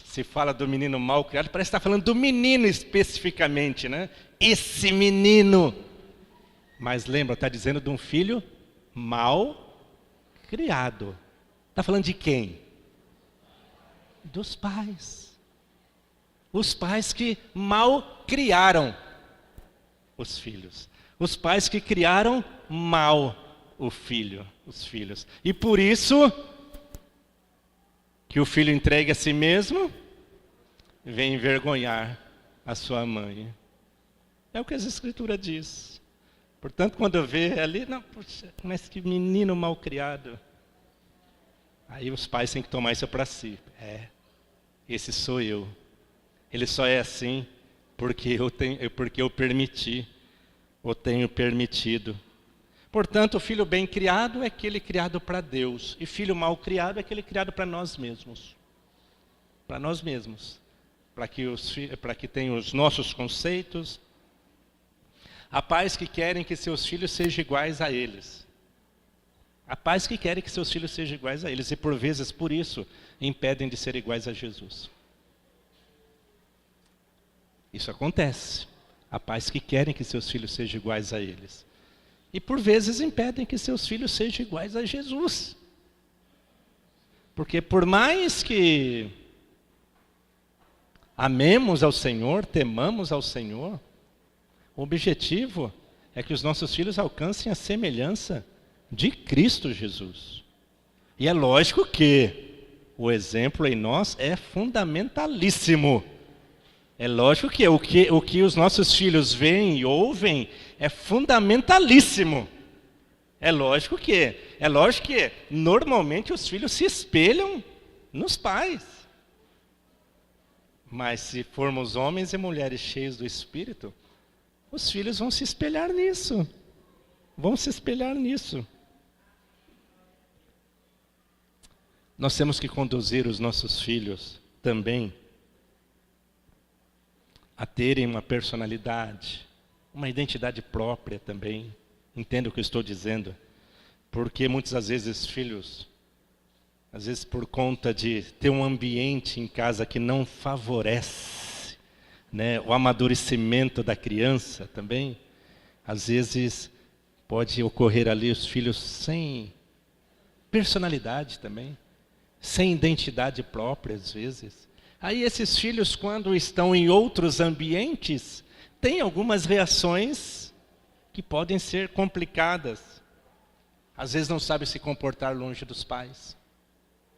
se fala do menino mal criado, parece estar falando do menino especificamente, né? Esse menino. Mas lembra, está dizendo de um filho mal criado. Está falando de quem? Dos pais. Os pais que mal criaram os filhos. Os pais que criaram mal os filhos. E por isso que o filho entrega a si mesmo, vem envergonhar a sua mãe. É o que as Escrituras diz. Portanto, quando eu vejo ali, não, puxa, mas que menino mal criado. Aí os pais têm que tomar isso para si. Esse sou eu. Ele só é assim porque eu permiti, ou tenho permitido. Portanto, o filho bem criado é aquele criado para Deus. E filho mal criado é aquele criado para nós mesmos. Para nós mesmos. Para que tenham os nossos conceitos. Há pais que querem que seus filhos sejam iguais a eles. Há pais que querem que seus filhos sejam iguais a eles. E por vezes, por isso, impedem de ser iguais a Jesus. Isso acontece. Há pais que querem que seus filhos sejam iguais a eles. E por vezes impedem que seus filhos sejam iguais a Jesus. Porque por mais que amemos ao Senhor, temamos ao Senhor, o objetivo é que os nossos filhos alcancem a semelhança de Cristo Jesus. E é lógico que o exemplo em nós é fundamentalíssimo. É lógico que o que os nossos filhos veem e ouvem é fundamentalíssimo. É lógico que normalmente os filhos se espelham nos pais. Mas se formos homens e mulheres cheios do Espírito, os filhos vão se espelhar nisso. Vão se espelhar nisso. Nós temos que conduzir os nossos filhos também a terem uma personalidade, uma identidade própria também. Entenda o que eu estou dizendo? Porque muitas das vezes filhos, às vezes por conta de ter um ambiente em casa que não favorece, né, o amadurecimento da criança também, às vezes pode ocorrer ali os filhos sem personalidade também, sem identidade própria às vezes. Aí esses filhos, quando estão em outros ambientes, têm algumas reações que podem ser complicadas. Às vezes não sabem se comportar longe dos pais.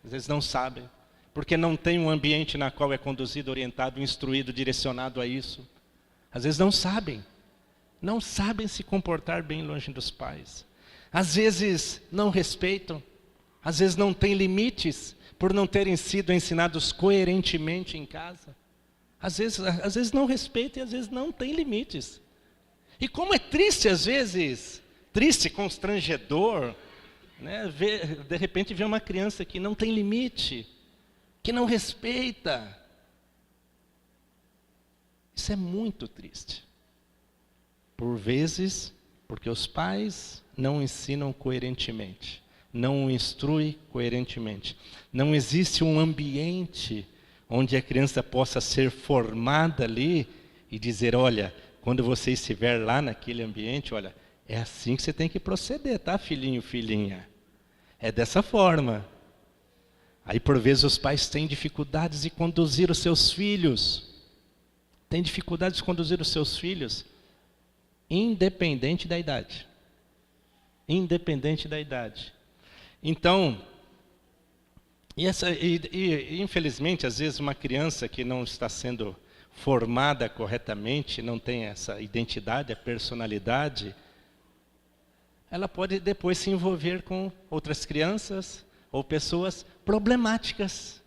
Às vezes não sabem, porque não tem um ambiente na qual é conduzido, orientado, instruído, direcionado a isso. Às vezes não sabem se comportar bem longe dos pais. Às vezes não respeitam, às vezes não têm limites, por não terem sido ensinados coerentemente em casa. Às vezes não respeitam e às vezes não têm limites. E como é triste às vezes, triste, constrangedor, né, de repente ver uma criança que não tem limite, que não respeita. Isso é muito triste. Por Porque os pais não ensinam coerentemente, não instruem coerentemente. Não existe um ambiente onde a criança possa ser formada ali e dizer, olha, quando você estiver lá naquele ambiente, olha, é assim que você tem que proceder, tá, filhinho, filhinha? É dessa forma. Aí, por vezes, os pais têm dificuldades de conduzir os seus filhos. Têm dificuldades de conduzir os seus filhos, independente da idade. Independente da idade. Então, infelizmente, às vezes, uma criança que não está sendo formada corretamente, não tem essa identidade, a personalidade, ela pode depois se envolver com outras crianças ou pessoas problemáticas.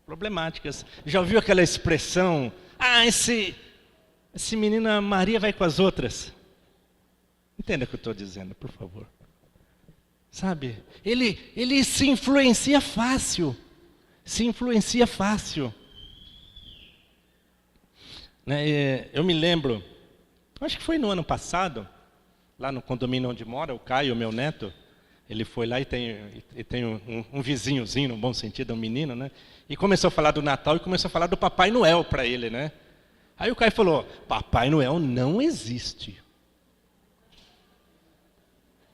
Problemáticas. Já ouviu aquela expressão, esse menino Maria vai com as outras? Entenda o que eu estou dizendo, por favor. Sabe? Ele se influencia fácil. Se influencia fácil. Né? Eu me lembro, acho que foi no ano passado, lá no condomínio onde mora, o Caio, meu neto, ele foi lá e tem um vizinhozinho, no bom sentido, um menino, né? E começou a falar do Natal e começou a falar do Papai Noel para ele, né? Aí o Caio falou, Papai Noel não existe.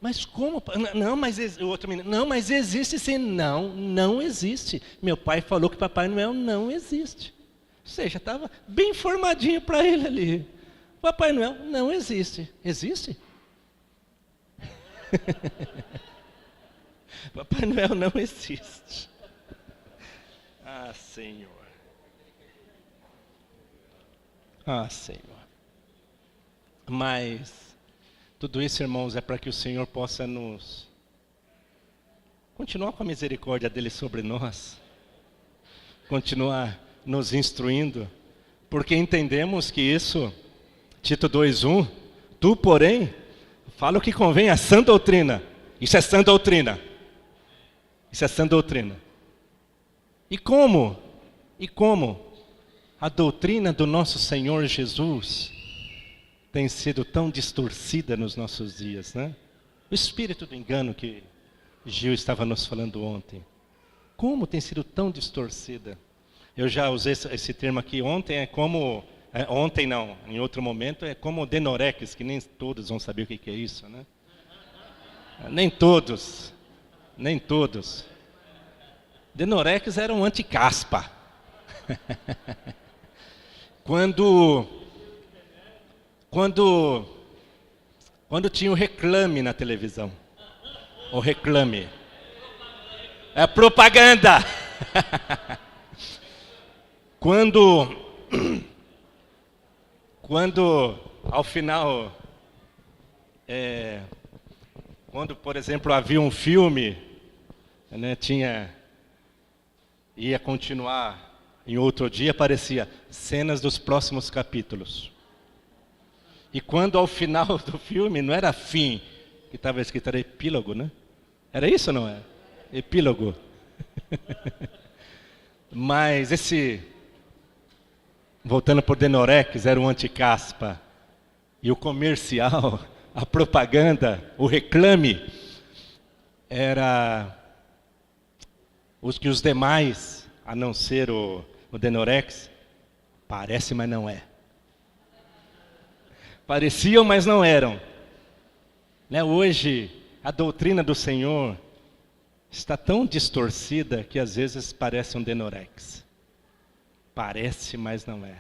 Mas como? Não, mas o outro menino, não, mas existe sim. Não, não existe. Meu pai falou que Papai Noel não existe. Ou seja, estava bem formadinho para ele ali. Papai Noel não existe. Existe? Papai Noel não existe. Ah, Senhor. Ah, Senhor. Mas tudo isso, irmãos, é para que o Senhor possa nos continuar com a misericórdia dele sobre nós. Continuar nos instruindo, porque entendemos que isso, Tito 2:1, tu, porém, fala o que convém à sã doutrina. Isso é sã doutrina. Isso é sã doutrina. E como? E como a doutrina do nosso Senhor Jesus tem sido tão distorcida nos nossos dias, né? O espírito do engano que Gil estava nos falando ontem. Como tem sido tão distorcida? Eu já usei esse termo aqui ontem, ontem não, em outro momento, é como Denorex, que nem todos vão saber o que é isso, né? Nem todos. Denorex era um anticaspa. Quando tinha o reclame na televisão, o reclame, é propaganda. Quando ao final, quando, por exemplo, havia um filme, né, ia continuar em outro dia, aparecia cenas dos próximos capítulos. E quando ao final do filme, não era fim, que estava escrito, era epílogo, né? Era isso ou não é? Epílogo. Mas voltando por Denorex, era um anticaspa. E o comercial, a propaganda, o reclame, era os que os demais, a não ser o Denorex, parece, mas não é. Pareciam, mas não eram. Né? Hoje, a doutrina do Senhor está tão distorcida que às vezes parece um Denorex. Parece, mas não é.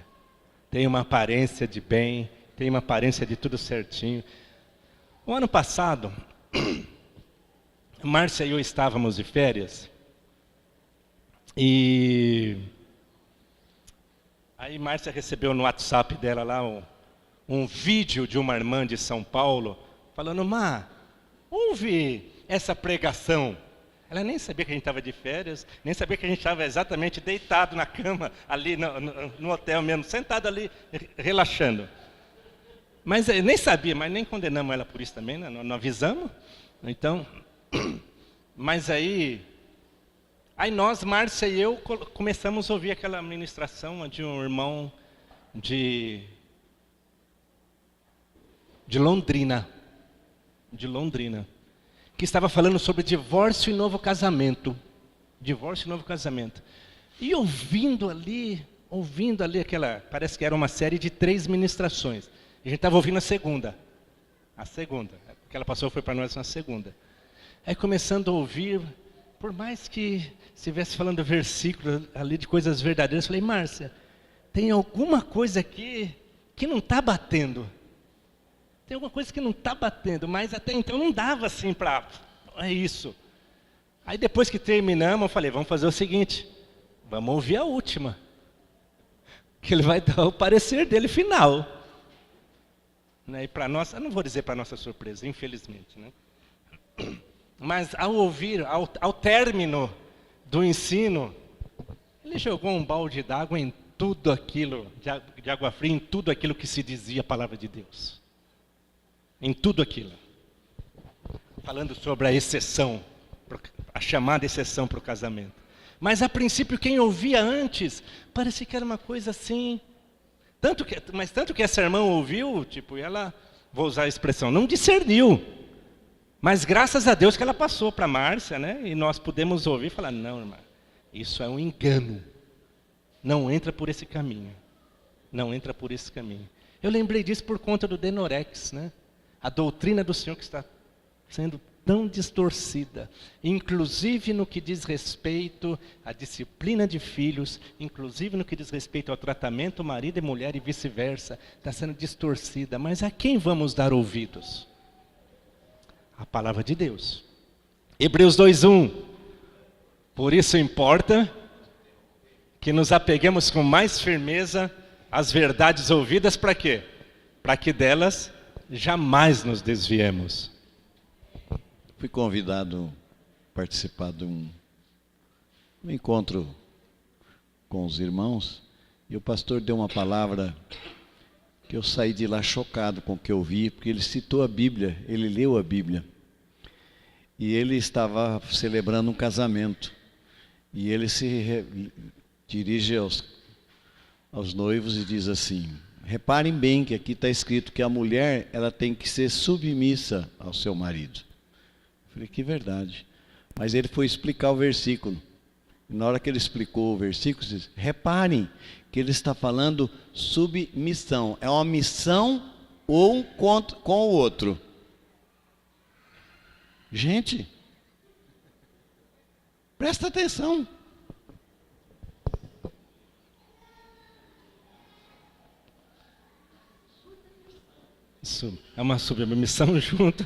Tem uma aparência de bem, tem uma aparência de tudo certinho. O ano passado, Márcia e eu estávamos de férias. E aí Márcia recebeu no WhatsApp dela lá um vídeo de uma irmã de São Paulo, falando, Má, ouve essa pregação. Ela nem sabia que a gente estava de férias, nem sabia que a gente estava exatamente deitado na cama, ali no hotel mesmo, sentado ali, relaxando. Mas nem sabia, mas nem condenamos ela por isso também, né? Não avisamos. Então, mas aí nós, Márcia e eu, começamos a ouvir aquela ministração de um irmão de Londrina. de Londrina, que estava falando sobre divórcio e novo casamento. Divórcio e novo casamento. E ouvindo ali aquela, parece que era uma série de 3 ministrações. A gente estava ouvindo a segunda. A segunda. O que ela passou foi para nós na segunda. Aí começando a ouvir, por mais que estivesse falando versículos ali de coisas verdadeiras, eu falei, Márcia, tem alguma coisa aqui que não está batendo. Tem alguma coisa que não está batendo, mas até então não dava assim para... É isso. Aí depois que terminamos, eu falei, vamos fazer o seguinte, vamos ouvir a última. Que ele vai dar o parecer dele final. Né? E para nossa, eu não vou dizer para nossa surpresa, infelizmente. Né? Mas ao ouvir, ao término do ensino, ele jogou um balde d'água em tudo aquilo, de água fria, em tudo aquilo que se dizia a palavra de Deus. Em tudo aquilo. Falando sobre a exceção, a chamada exceção para o casamento. Mas a princípio quem ouvia antes, parecia que era uma coisa assim. Tanto que essa irmã ouviu, tipo, ela, vou usar a expressão, não discerniu. Mas graças a Deus que ela passou para a Márcia, né? E nós pudemos ouvir e falar, não, irmã, isso é um engano. Não entra por esse caminho. Não entra por esse caminho. Eu lembrei disso por conta do Denorex, né? A doutrina do Senhor que está sendo tão distorcida, inclusive no que diz respeito à disciplina de filhos, inclusive no que diz respeito ao tratamento marido e mulher e vice-versa, está sendo distorcida. Mas a quem vamos dar ouvidos? A palavra de Deus. Hebreus 2:1. Por isso importa que nos apeguemos com mais firmeza às verdades ouvidas, para quê? Para que delas jamais nos desviemos. Fui convidado a participar de um encontro com os irmãos, e o pastor deu uma palavra que eu saí de lá chocado com o que eu vi, porque ele citou a Bíblia, ele leu a Bíblia. E ele estava celebrando um casamento. E ele dirige aos noivos e diz assim, reparem bem que aqui está escrito que a mulher ela tem que ser submissa ao seu marido. Eu falei, que verdade. Mas ele foi explicar o versículo. E na hora que ele explicou o versículo, ele disse, reparem que ele está falando submissão. É uma missão um com o outro. Gente, presta atenção. Isso é uma submissão junto.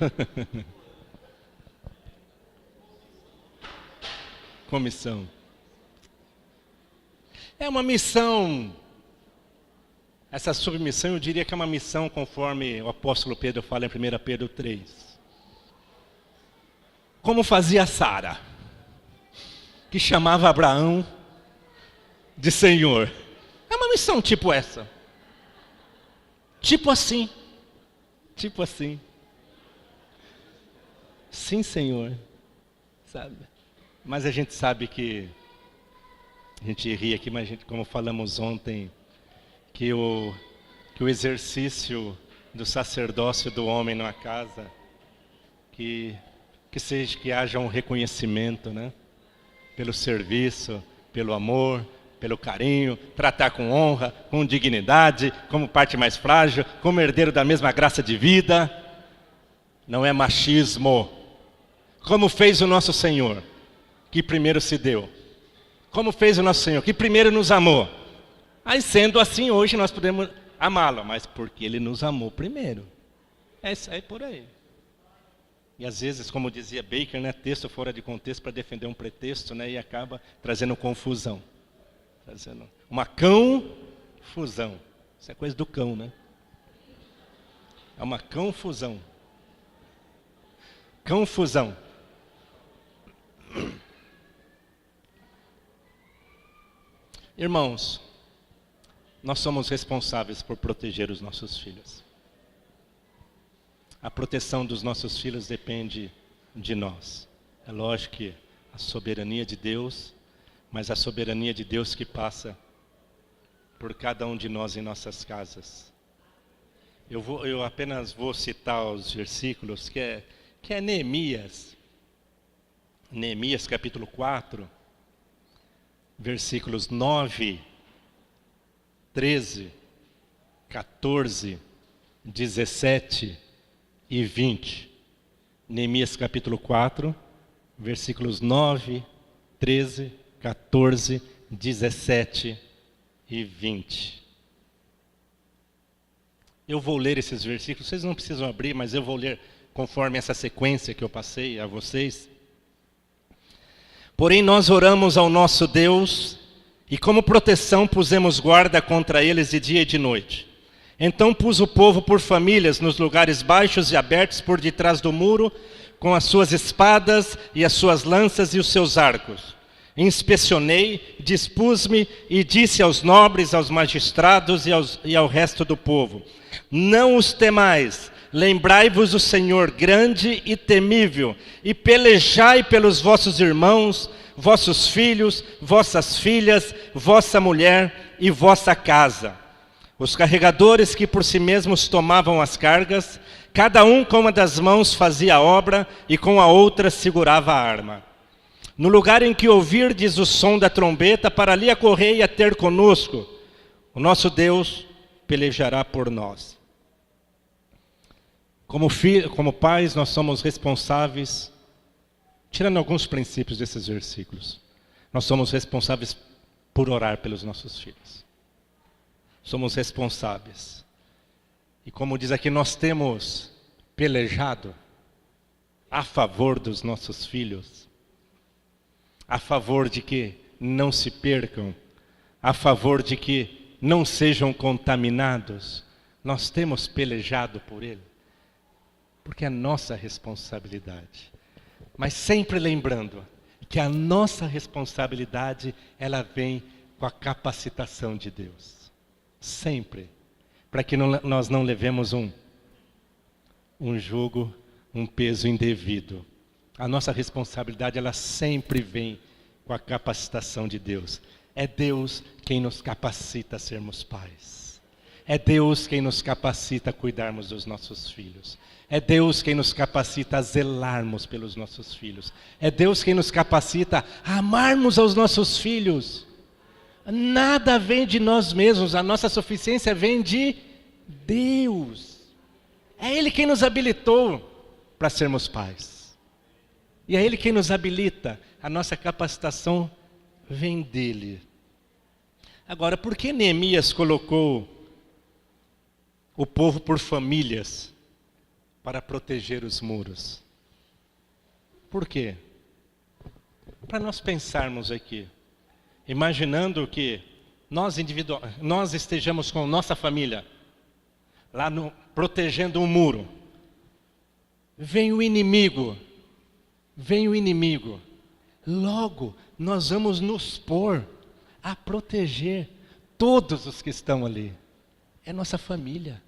Comissão. É uma missão. Essa submissão, eu diria que é uma missão conforme o apóstolo Pedro fala em 1 Pedro 3. Como fazia Sara, que chamava Abraão de Senhor. É uma missão tipo essa. Tipo assim. Tipo assim. Sim, Senhor. Sabe? Mas a gente sabe que, a gente ri aqui, mas como falamos ontem, que o exercício do sacerdócio do homem na casa, que haja um reconhecimento, né? Pelo serviço, pelo amor, pelo carinho, tratar com honra, com dignidade, como parte mais frágil, como herdeiro da mesma graça de vida. Não é machismo. Como fez o nosso Senhor, que primeiro se deu. Como fez o nosso Senhor, que primeiro nos amou. Aí sendo assim, hoje nós podemos amá-lo, mas porque Ele nos amou primeiro. É por aí. E às vezes, como dizia Baker, né, texto fora de contexto para defender um pretexto, né, e acaba trazendo confusão. Trazendo uma confusão. Isso é coisa do cão, né? É uma confusão. Confusão. Irmãos, nós somos responsáveis por proteger os nossos filhos. A proteção dos nossos filhos depende de nós. É lógico que a soberania de Deus, mas a soberania de Deus que passa por cada um de nós em nossas casas. Eu apenas vou citar os versículos, que que é Neemias. Neemias capítulo 4, versículos 9, 13, 14, 17 e 20. Neemias capítulo 4, versículos 9, 13, 14, 17 e 20. Eu vou ler esses versículos, vocês não precisam abrir, mas eu vou ler conforme essa sequência que eu passei a vocês. Porém nós oramos ao nosso Deus, e como proteção pusemos guarda contra eles de dia e de noite. Então pus o povo por famílias nos lugares baixos e abertos por detrás do muro, com as suas espadas e as suas lanças e os seus arcos. Inspecionei, dispus-me e disse aos nobres, aos magistrados e ao resto do povo: não os temais, lembrai-vos do Senhor grande e temível, e pelejai pelos vossos irmãos, vossos filhos, vossas filhas, vossa mulher e vossa casa. Os carregadores que por si mesmos tomavam as cargas, cada um com uma das mãos fazia a obra e com a outra segurava a arma. No lugar em que ouvirdes o som da trombeta, para ali acorrei a ter conosco. O nosso Deus pelejará por nós. Como pais, nós somos responsáveis, tirando alguns princípios desses versículos, nós somos responsáveis por orar pelos nossos filhos. Somos responsáveis. E como diz aqui, nós temos pelejado a favor dos nossos filhos, a favor de que não se percam, a favor de que não sejam contaminados. Nós temos pelejado por ele, porque é nossa responsabilidade. Mas sempre lembrando que a nossa responsabilidade, ela vem com a capacitação de Deus. Sempre. Para que nós não levemos um jugo, um peso indevido. A nossa responsabilidade, ela sempre vem com a capacitação de Deus. É Deus quem nos capacita a sermos pais. É Deus quem nos capacita a cuidarmos dos nossos filhos. É Deus quem nos capacita a zelarmos pelos nossos filhos. É Deus quem nos capacita a amarmos aos nossos filhos. Nada vem de nós mesmos, a nossa suficiência vem de Deus. É Ele quem nos habilitou para sermos pais. E é Ele quem nos habilita, a nossa capacitação vem dEle. Agora, por que Neemias colocou o povo por famílias para proteger os muros? Por quê? Para nós pensarmos aqui. Imaginando que nós estejamos com nossa família, lá protegendo um muro. Vem o inimigo. Logo, nós vamos nos pôr a proteger todos os que estão ali. É nossa família.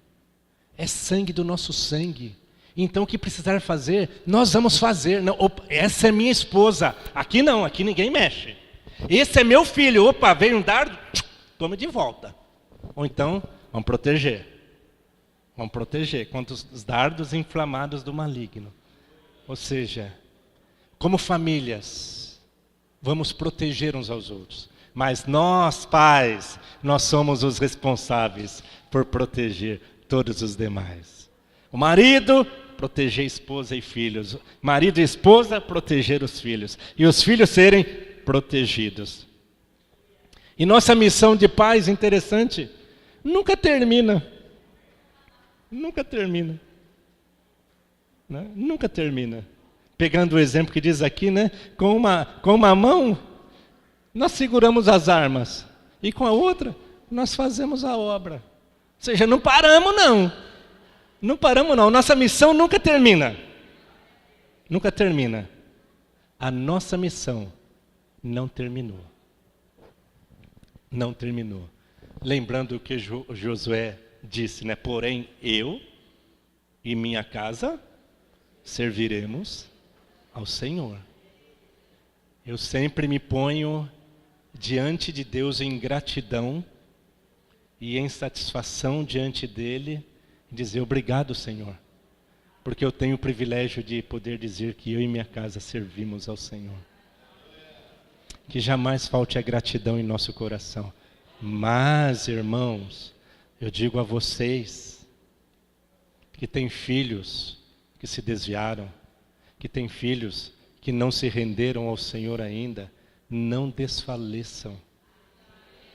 É sangue do nosso sangue. Então o que precisar fazer, nós vamos fazer. Não, opa, essa é minha esposa. Aqui não, aqui ninguém mexe. Esse é meu filho, opa, veio um dardo, toma de volta. Ou então, vamos proteger contra os dardos inflamados do maligno. Ou seja, como famílias, vamos proteger uns aos outros. Mas nós, pais, nós somos os responsáveis por proteger todos os demais. O marido, proteger esposa e filhos. Marido e esposa, proteger os filhos. E os filhos serem protegidos. E nossa missão de pais, interessante, nunca termina. Nunca termina. Né? Nunca termina. Pegando o exemplo que diz aqui, né? Com uma mão, nós seguramos as armas. E com a outra, nós fazemos a obra. Ou seja, não paramos não. Não paramos não. Nossa missão nunca termina. Nunca termina. A nossa missão não terminou. Não terminou. Lembrando o que Josué disse, né? Porém, eu e minha casa serviremos ao Senhor. Eu sempre me ponho diante de Deus em gratidão e em satisfação diante dele, dizer obrigado, Senhor, porque eu tenho o privilégio de poder dizer que eu e minha casa servimos ao Senhor. Que jamais falte a gratidão em nosso coração. Mas, irmãos, eu digo a vocês que têm filhos que se desviaram, que têm filhos que não se renderam ao Senhor ainda, não desfaleçam.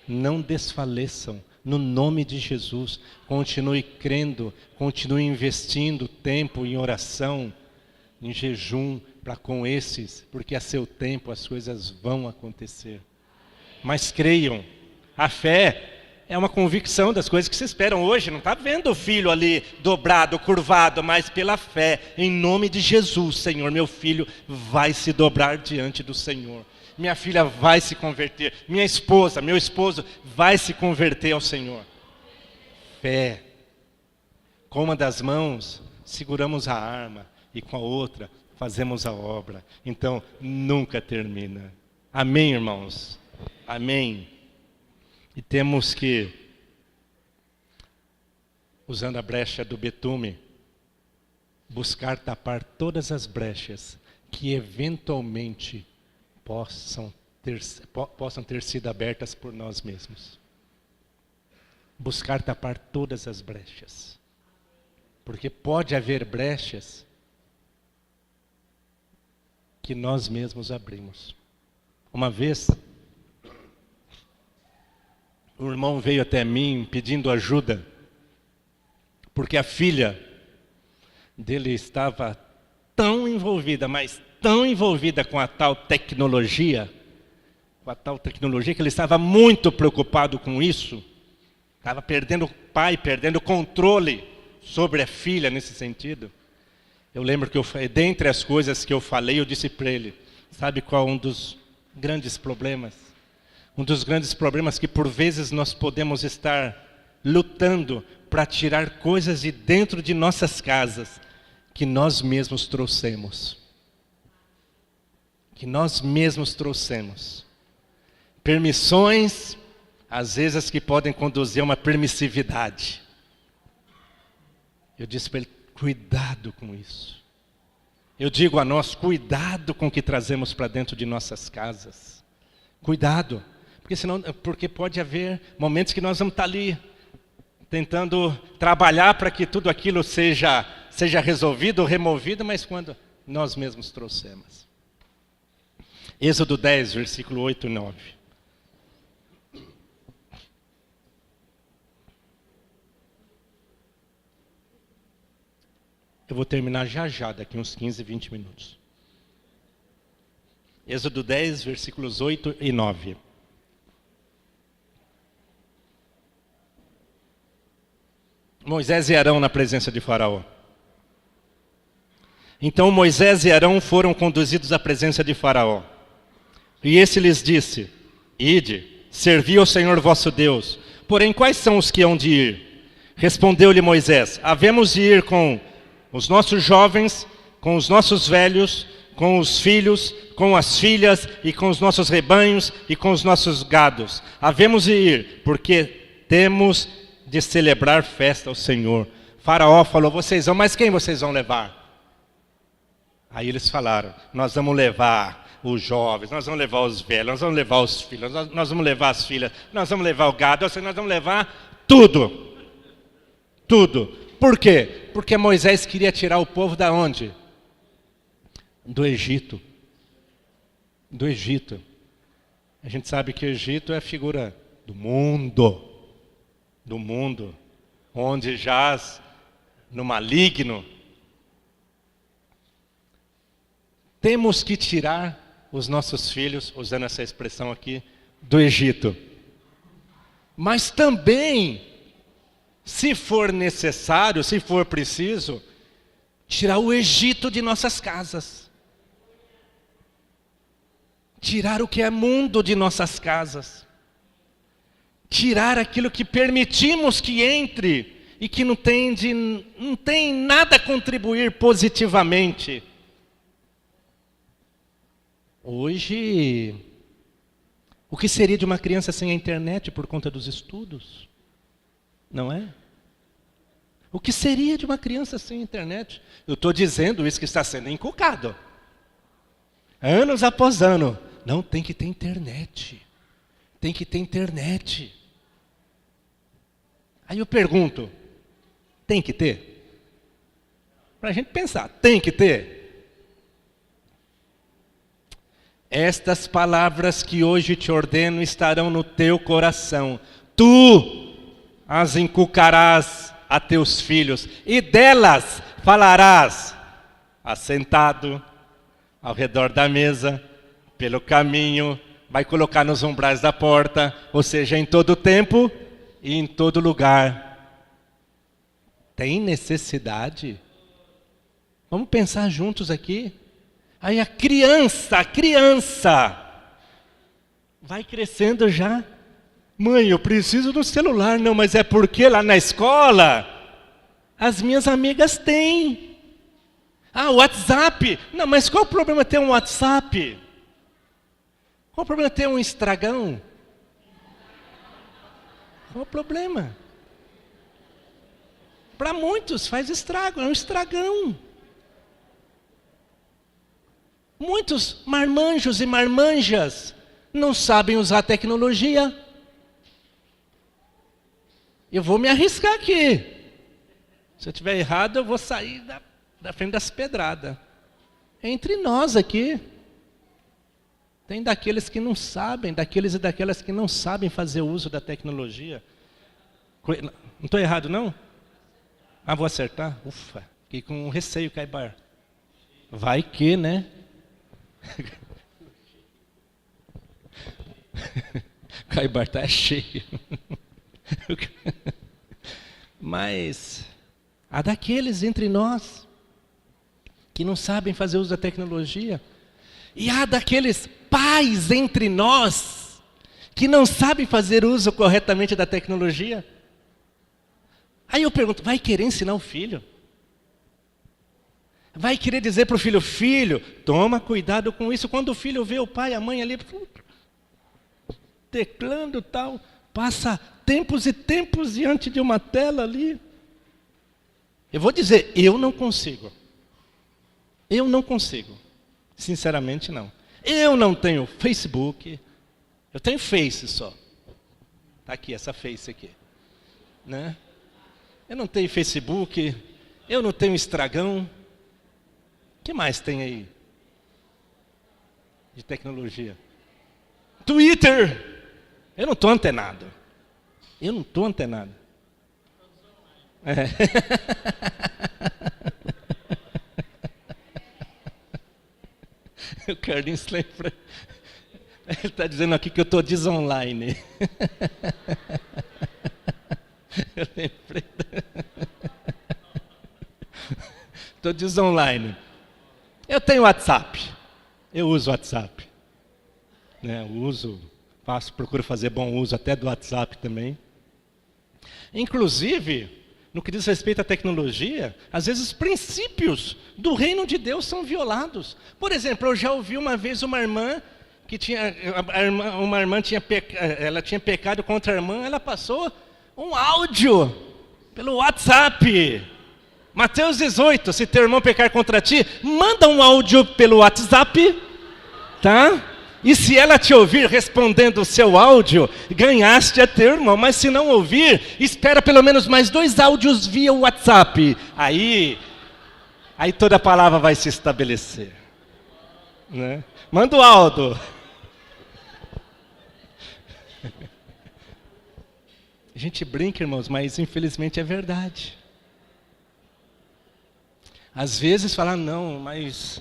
Não desfaleçam. No nome de Jesus, continue crendo, continue investindo tempo em oração, em jejum, para com esses, porque a seu tempo as coisas vão acontecer. Mas creiam, a fé é uma convicção das coisas que se esperam hoje. Não está vendo o filho ali dobrado, curvado, mas pela fé, em nome de Jesus, Senhor, meu filho vai se dobrar diante do Senhor. Minha filha vai se converter, minha esposa, meu esposo vai se converter ao Senhor. Fé. Com uma das mãos seguramos a arma e com a outra fazemos a obra. Então nunca termina. Amém, irmãos? Amém. E temos que, usando a brecha do betume, buscar tapar todas as brechas que eventualmente possam ter sido abertas por nós mesmos. Buscar tapar todas as brechas. Porque pode haver brechas que nós mesmos abrimos. Uma vez, um irmão veio até mim pedindo ajuda, porque a filha dele estava tão envolvida, mas tão envolvida com a tal tecnologia, que ele estava muito preocupado com isso, estava perdendo o pai, perdendo o controle sobre a filha nesse sentido. Eu lembro que dentre as coisas que eu falei, eu disse para ele, sabe qual um dos grandes problemas? Um dos grandes problemas que por vezes nós podemos estar lutando para tirar coisas de dentro de nossas casas, que nós mesmos trouxemos. Que nós mesmos trouxemos. Permissões, às vezes que podem conduzir a uma permissividade. Eu disse para ele, cuidado com isso. Eu digo a nós, cuidado com o que trazemos para dentro de nossas casas. Cuidado, porque pode haver momentos que nós vamos estar ali, tentando trabalhar para que tudo aquilo seja resolvido, removido, mas quando nós mesmos trouxemos. Êxodo 10, versículo 8 e 9. Eu vou terminar já, daqui uns 15, 20 minutos. Êxodo 10, versículos 8 e 9. Moisés e Arão na presença de Faraó. Então Moisés e Arão foram conduzidos à presença de Faraó. E esse lhes disse, ide, servi ao Senhor vosso Deus. Porém, quais são os que hão de ir? Respondeu-lhe Moisés, havemos de ir com os nossos jovens, com os nossos velhos, com os filhos, com as filhas, e com os nossos rebanhos, e com os nossos gados. Havemos de ir, porque temos de celebrar festa ao Senhor. Faraó falou, vocês vão, mas quem vocês vão levar? Aí eles falaram, nós vamos levar os jovens, nós vamos levar os velhos, nós vamos levar os filhos, nós vamos levar as filhas, nós vamos levar o gado, nós vamos levar tudo. Tudo. Por quê? Porque Moisés queria tirar o povo da onde? Do Egito. Do Egito. A gente sabe que o Egito é a figura do mundo. Do mundo. Onde jaz no maligno. Temos que tirar os nossos filhos, usando essa expressão aqui, do Egito. Mas também, se for necessário, se for preciso, tirar o Egito de nossas casas. Tirar o que é mundo de nossas casas. Tirar aquilo que permitimos que entre e que não tem nada a contribuir positivamente. Hoje, o que seria de uma criança sem a internet por conta dos estudos? Não é? O que seria de uma criança sem internet? Eu estou dizendo isso que está sendo inculcado. Anos após ano. Não, tem que ter internet. Tem que ter internet. Aí eu pergunto, tem que ter? Para a gente pensar, tem que ter? Estas palavras que hoje te ordeno estarão no teu coração. Tu as inculcarás a teus filhos, e delas falarás, assentado, ao redor da mesa, pelo caminho, vai colocar nos umbrais da porta, ou seja, em todo tempo e em todo lugar. Tem necessidade? Vamos pensar juntos aqui. Aí a criança vai crescendo já. Mãe, eu preciso do celular. Não, mas é porque lá na escola as minhas amigas têm. Ah, WhatsApp. Não, mas qual o problema ter um WhatsApp? Qual o problema ter um estragão? Qual o problema? Para muitos faz estrago, é um estragão. Muitos marmanjos e marmanjas não sabem usar a tecnologia. Eu vou me arriscar aqui. Se eu estiver errado, eu vou sair da frente das pedradas. Entre nós aqui, tem daqueles que não sabem, daqueles e daquelas que não sabem fazer uso da tecnologia. Não estou errado, não? Ah, vou acertar? Ufa, fiquei com receio, Caibar. Vai que, né? Caibar está cheio. Mas há daqueles entre nós que não sabem fazer uso da tecnologia. E há daqueles pais entre nós que não sabem fazer uso corretamente da tecnologia. Aí eu pergunto, vai querer ensinar o filho? Vai querer dizer para o filho, filho, toma cuidado com isso. Quando o filho vê o pai e a mãe ali, teclando tal, passa tempos e tempos diante de uma tela ali. Eu vou dizer, eu não consigo. Eu não consigo. Sinceramente, não. Eu não tenho Facebook. Eu tenho Face só. Está aqui, essa Face aqui. Né? Eu não tenho Facebook. Eu não tenho Instagram. O que mais tem aí? De tecnologia. Twitter. Eu não estou antenado. Eu não estou antenado. É. O Carlinhos lembra. Ele está dizendo aqui que eu estou desonline. Eu lembrei. Estou desonline. Eu tenho WhatsApp. Eu uso WhatsApp. Né, procuro fazer bom uso até do WhatsApp também. Inclusive, no que diz respeito à tecnologia, às vezes os princípios do reino de Deus são violados. Por exemplo, eu já ouvi uma vez uma irmã que ela tinha pecado contra a irmã, ela passou um áudio pelo WhatsApp. Mateus 18, se teu irmão pecar contra ti, manda um áudio pelo WhatsApp, tá? E se ela te ouvir respondendo o seu áudio, ganhaste a teu irmão. Mas se não ouvir, espera pelo menos mais 2 áudios via WhatsApp. Aí toda a palavra vai se estabelecer. Né? Manda o Aldo. A gente brinca, irmãos, mas infelizmente é verdade. Às vezes fala, não, mas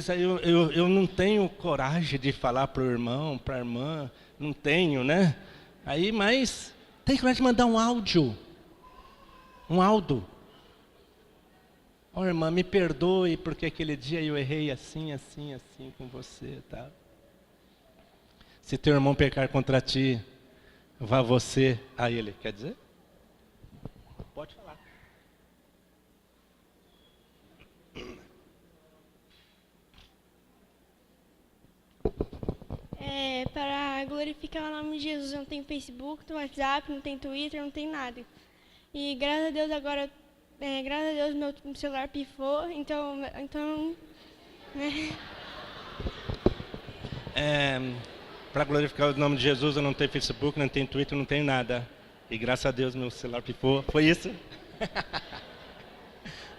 aí eu não tenho coragem de falar para o irmão, para a irmã, não tenho, né? Mas tem coragem de mandar um áudio. Um áudio. Ó, irmã, me perdoe porque aquele dia eu errei assim com você, tá? Se teu irmão pecar contra ti, vá você a ele. Quer dizer? Pode falar. Para glorificar o nome de Jesus, eu não tenho Facebook, não tenho WhatsApp, não tenho Twitter, não tenho nada. E graças a Deus agora graças a Deus meu celular pifou, então né? Para glorificar o nome de Jesus, eu não tenho Facebook, não tenho Twitter, não tenho nada. E graças a Deus meu celular pifou. Foi isso?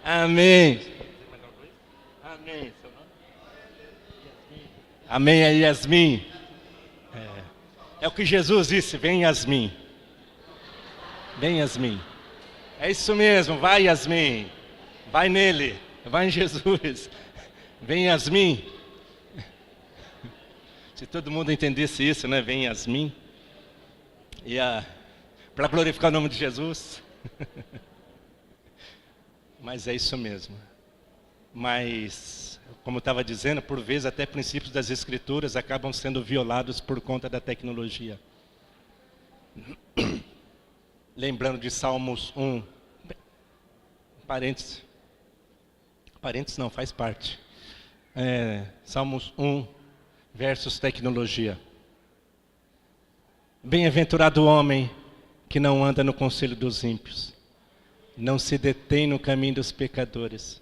Amém. Amém. Amém aí, Yasmin. É o que Jesus disse, vem Yasmin. Vem Yasmin. É isso mesmo, vai Yasmin. Vai nele, vai em Jesus. Vem Yasmin. Se todo mundo entendesse isso, né? Vem Yasmin. E para glorificar o nome de Jesus. Mas é isso mesmo. Mas, como eu estava dizendo, por vezes até princípios das Escrituras acabam sendo violados por conta da tecnologia. Lembrando de Salmos 1. Parênteses. Parênteses não, faz parte. Salmos 1, versus tecnologia. Bem-aventurado o homem que não anda no conselho dos ímpios, não se detém no caminho dos pecadores,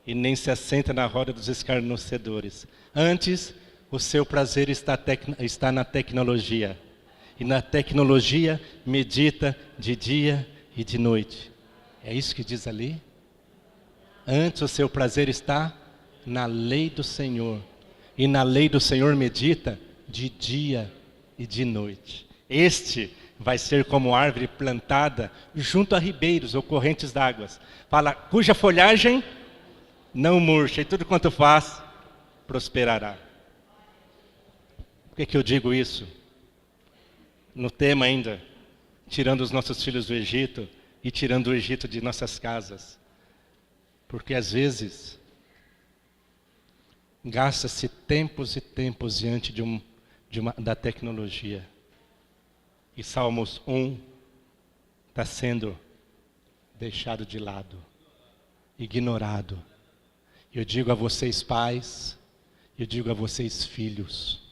e nem se assenta na roda dos escarnecedores. Antes, o seu prazer está na tecnologia, e na tecnologia medita de dia e de noite. É isso que diz ali? Antes, o seu prazer está na lei do Senhor, e na lei do Senhor medita de dia e de noite. Este vai ser como árvore plantada junto a ribeiros ou correntes d'águas. Fala, cuja folhagem não murcha, e tudo quanto faz, prosperará. Por que eu digo isso? No tema ainda, tirando os nossos filhos do Egito e tirando o Egito de nossas casas. Porque às vezes gasta-se tempos e tempos diante da tecnologia. E Salmos 1 está sendo deixado de lado, ignorado. Eu digo a vocês pais, eu digo a vocês filhos,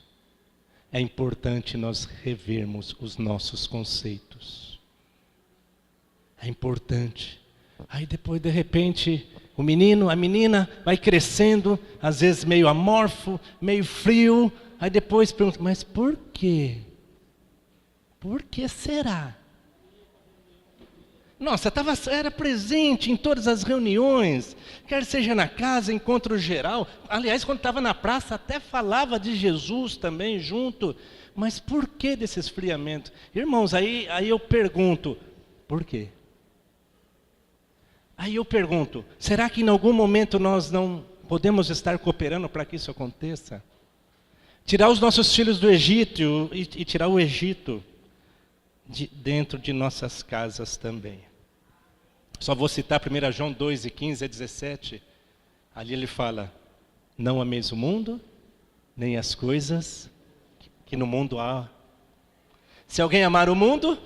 é importante nós revermos os nossos conceitos. É importante. Aí depois, de repente, o menino, a menina vai crescendo, às vezes meio amorfo, meio frio. Aí depois pergunta, mas por quê? Por que será? Nossa, era presente em todas as reuniões, quer seja na casa, encontro geral. Aliás, quando estava na praça, até falava de Jesus também junto. Mas por que desse esfriamento? Irmãos, aí eu pergunto, por quê? Aí eu pergunto, será que em algum momento nós não podemos estar cooperando para que isso aconteça? Tirar os nossos filhos do Egito e tirar o Egito dentro de nossas casas também. Só vou citar 1 João 2, 15 a 17. Ali ele fala, não ameis o mundo, nem as coisas que no mundo há. Se alguém amar o mundo,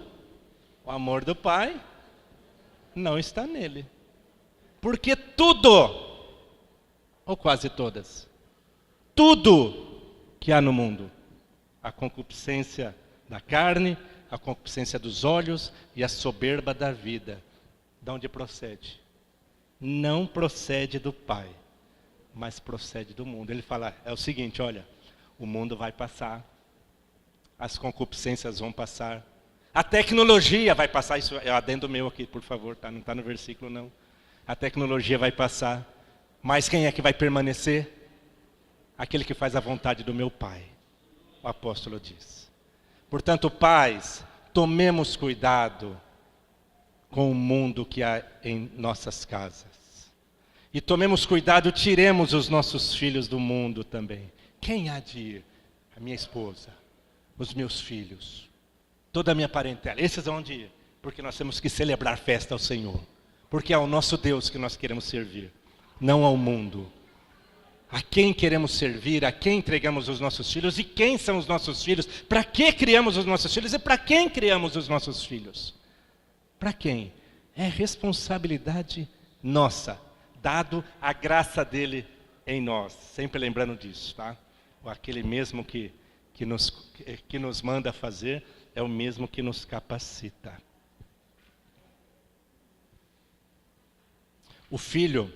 o amor do Pai não está nele. Porque tudo, ou quase todas, tudo que há no mundo, a concupiscência da carne, a concupiscência dos olhos e a soberba da vida, de onde procede? Não procede do Pai, mas procede do mundo. Ele fala, é o seguinte, olha, o mundo vai passar, as concupiscências vão passar, a tecnologia vai passar, isso é adendo meu aqui, por favor, tá? Não está no versículo não. A tecnologia vai passar, mas quem é que vai permanecer? Aquele que faz a vontade do meu Pai, o apóstolo diz. Portanto, pais, tomemos cuidado com o mundo que há em nossas casas. E tomemos cuidado, tiremos os nossos filhos do mundo também. Quem há de ir? A minha esposa, os meus filhos, toda a minha parentela. Esses vão de ir, porque nós temos que celebrar festa ao Senhor. Porque é ao nosso Deus que nós queremos servir, não ao mundo. A quem queremos servir, a quem entregamos os nossos filhos e quem são os nossos filhos, para que criamos os nossos filhos e para quem criamos os nossos filhos. Para quem? É responsabilidade nossa, dado a graça dele em nós. Sempre lembrando disso, tá? Aquele mesmo que nos manda fazer é o mesmo que nos capacita. O filho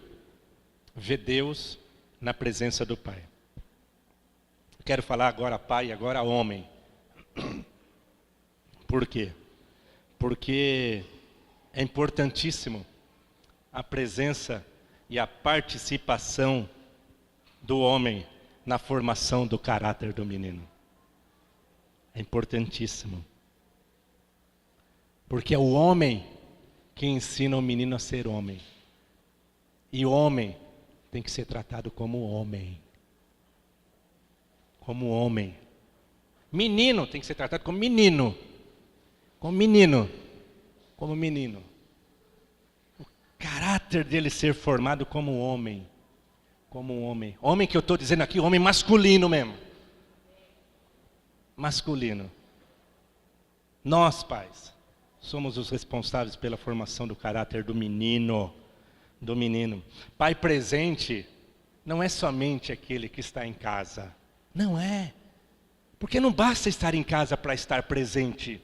vê Deus na presença do Pai. Quero falar agora pai e agora homem. Por quê? Porque é importantíssimo a presença e a participação do homem na formação do caráter do menino. É importantíssimo. Porque é o homem que ensina o menino a ser homem. E o homem tem que ser tratado como homem. Como homem. Menino tem que ser tratado como menino. Como menino. Como menino. O caráter dele ser formado como homem. Como homem. Homem que eu estou dizendo aqui, homem masculino mesmo. Masculino. Nós, pais, somos os responsáveis pela formação do caráter do menino. Do menino. Pai presente não é somente aquele que está em casa. Não é. Porque não basta estar em casa para estar presente.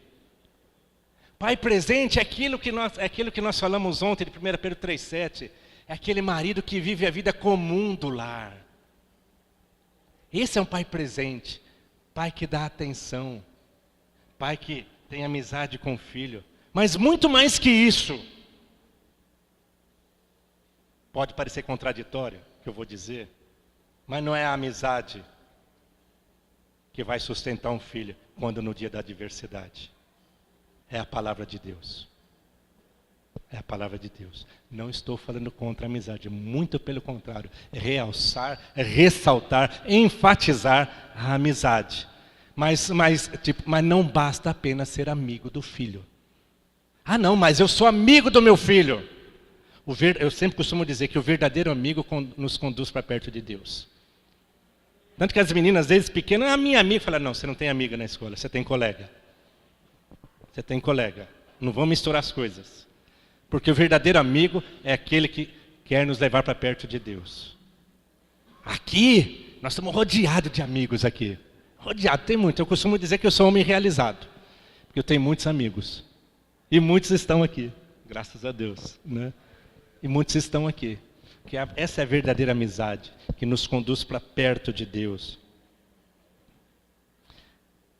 Pai presente é aquilo que nós falamos ontem de 1 Pedro 3,7. É aquele marido que vive a vida comum do lar. Esse é um pai presente. Pai que dá atenção. Pai que tem amizade com o filho. Mas muito mais que isso. Pode parecer contraditório o que eu vou dizer. Mas não é a amizade que vai sustentar um filho quando no dia da adversidade. É a palavra de Deus. É a palavra de Deus. Não estou falando contra a amizade, muito pelo contrário. É realçar, é ressaltar, enfatizar a amizade. Mas não basta apenas ser amigo do filho. Ah não, mas eu sou amigo do meu filho. Eu sempre costumo dizer que o verdadeiro amigo nos conduz para perto de Deus. Tanto que as meninas, desde pequenas, a minha amiga fala, não, você não tem amiga na escola, você tem colega. Você tem colega. Não vamos misturar as coisas. Porque o verdadeiro amigo é aquele que quer nos levar para perto de Deus. Aqui, nós estamos rodeados de amigos aqui. Rodeado, tem muito. Eu costumo dizer que eu sou homem realizado. Porque eu tenho muitos amigos. E muitos estão aqui. Graças a Deus. Né? E muitos estão aqui. Que essa é a verdadeira amizade. Que nos conduz para perto de Deus.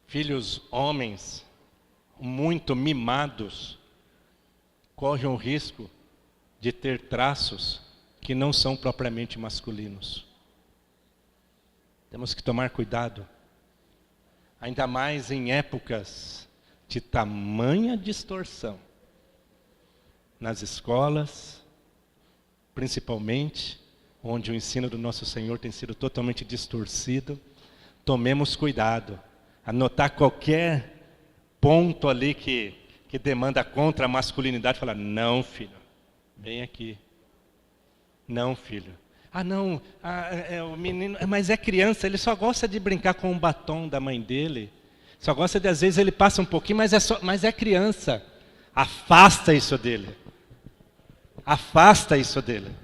Filhos homens, muito mimados, correm o risco de ter traços que não são propriamente masculinos. Temos que tomar cuidado. Ainda mais em épocas de tamanha distorção. Nas escolas, principalmente, onde o ensino do nosso Senhor tem sido totalmente distorcido. Tomemos cuidado. Anotar qualquer ponto ali que demanda contra a masculinidade, falar, não filho, vem aqui. Não filho. Ah não, o menino, mas é criança, ele só gosta de brincar com o batom da mãe dele. Só gosta de, às vezes ele passa um pouquinho, mas é criança. Afasta isso dele. Afasta isso dele.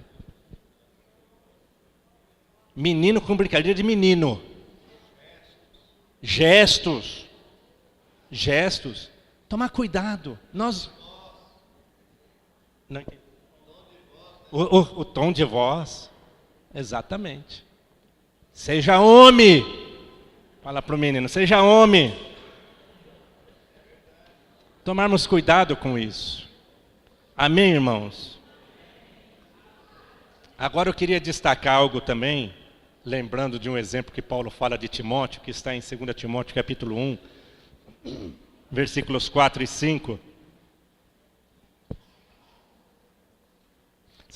Menino com brincadeira de menino. Gestos. Tomar cuidado. O tom de voz. Exatamente. Seja homem. Fala para o menino, seja homem. Tomarmos cuidado com isso. Amém, irmãos? Agora eu queria destacar algo também, lembrando de um exemplo que Paulo fala de Timóteo, que está em 2 Timóteo capítulo 1, versículos 4 e 5.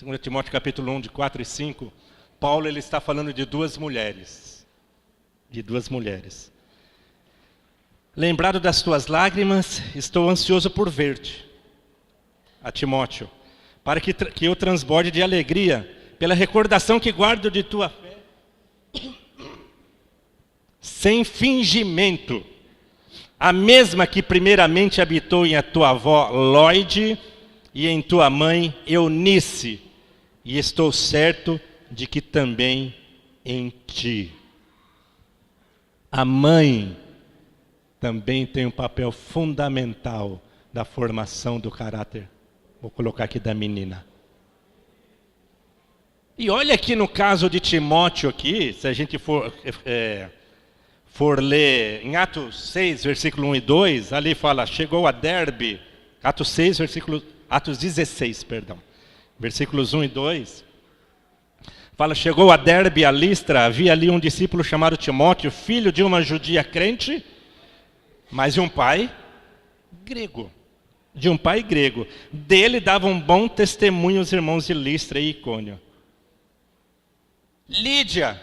2 Timóteo capítulo 1, de 4 e 5, Paulo ele está falando de duas mulheres. Lembrado das tuas lágrimas, estou ansioso por ver-te, a Timóteo, para que eu transborde de alegria, pela recordação que guardo de tua fé, sem fingimento, a mesma que primeiramente habitou em a tua avó Lóide e em tua mãe Eunice, e estou certo de que também em ti. A mãe também tem um papel fundamental da formação do caráter. Vou colocar aqui da menina. E olha aqui no caso de Timóteo aqui, se a gente for ler em Atos 6, versículo 1 e 2, ali fala, chegou a Derbe, Atos 16, versículos 1 e 2, fala, chegou a Derbe, a Listra, havia ali um discípulo chamado Timóteo, filho de uma judia crente, mas de um pai grego. Dele davam bom testemunho os irmãos de Listra e Icônio. Lídia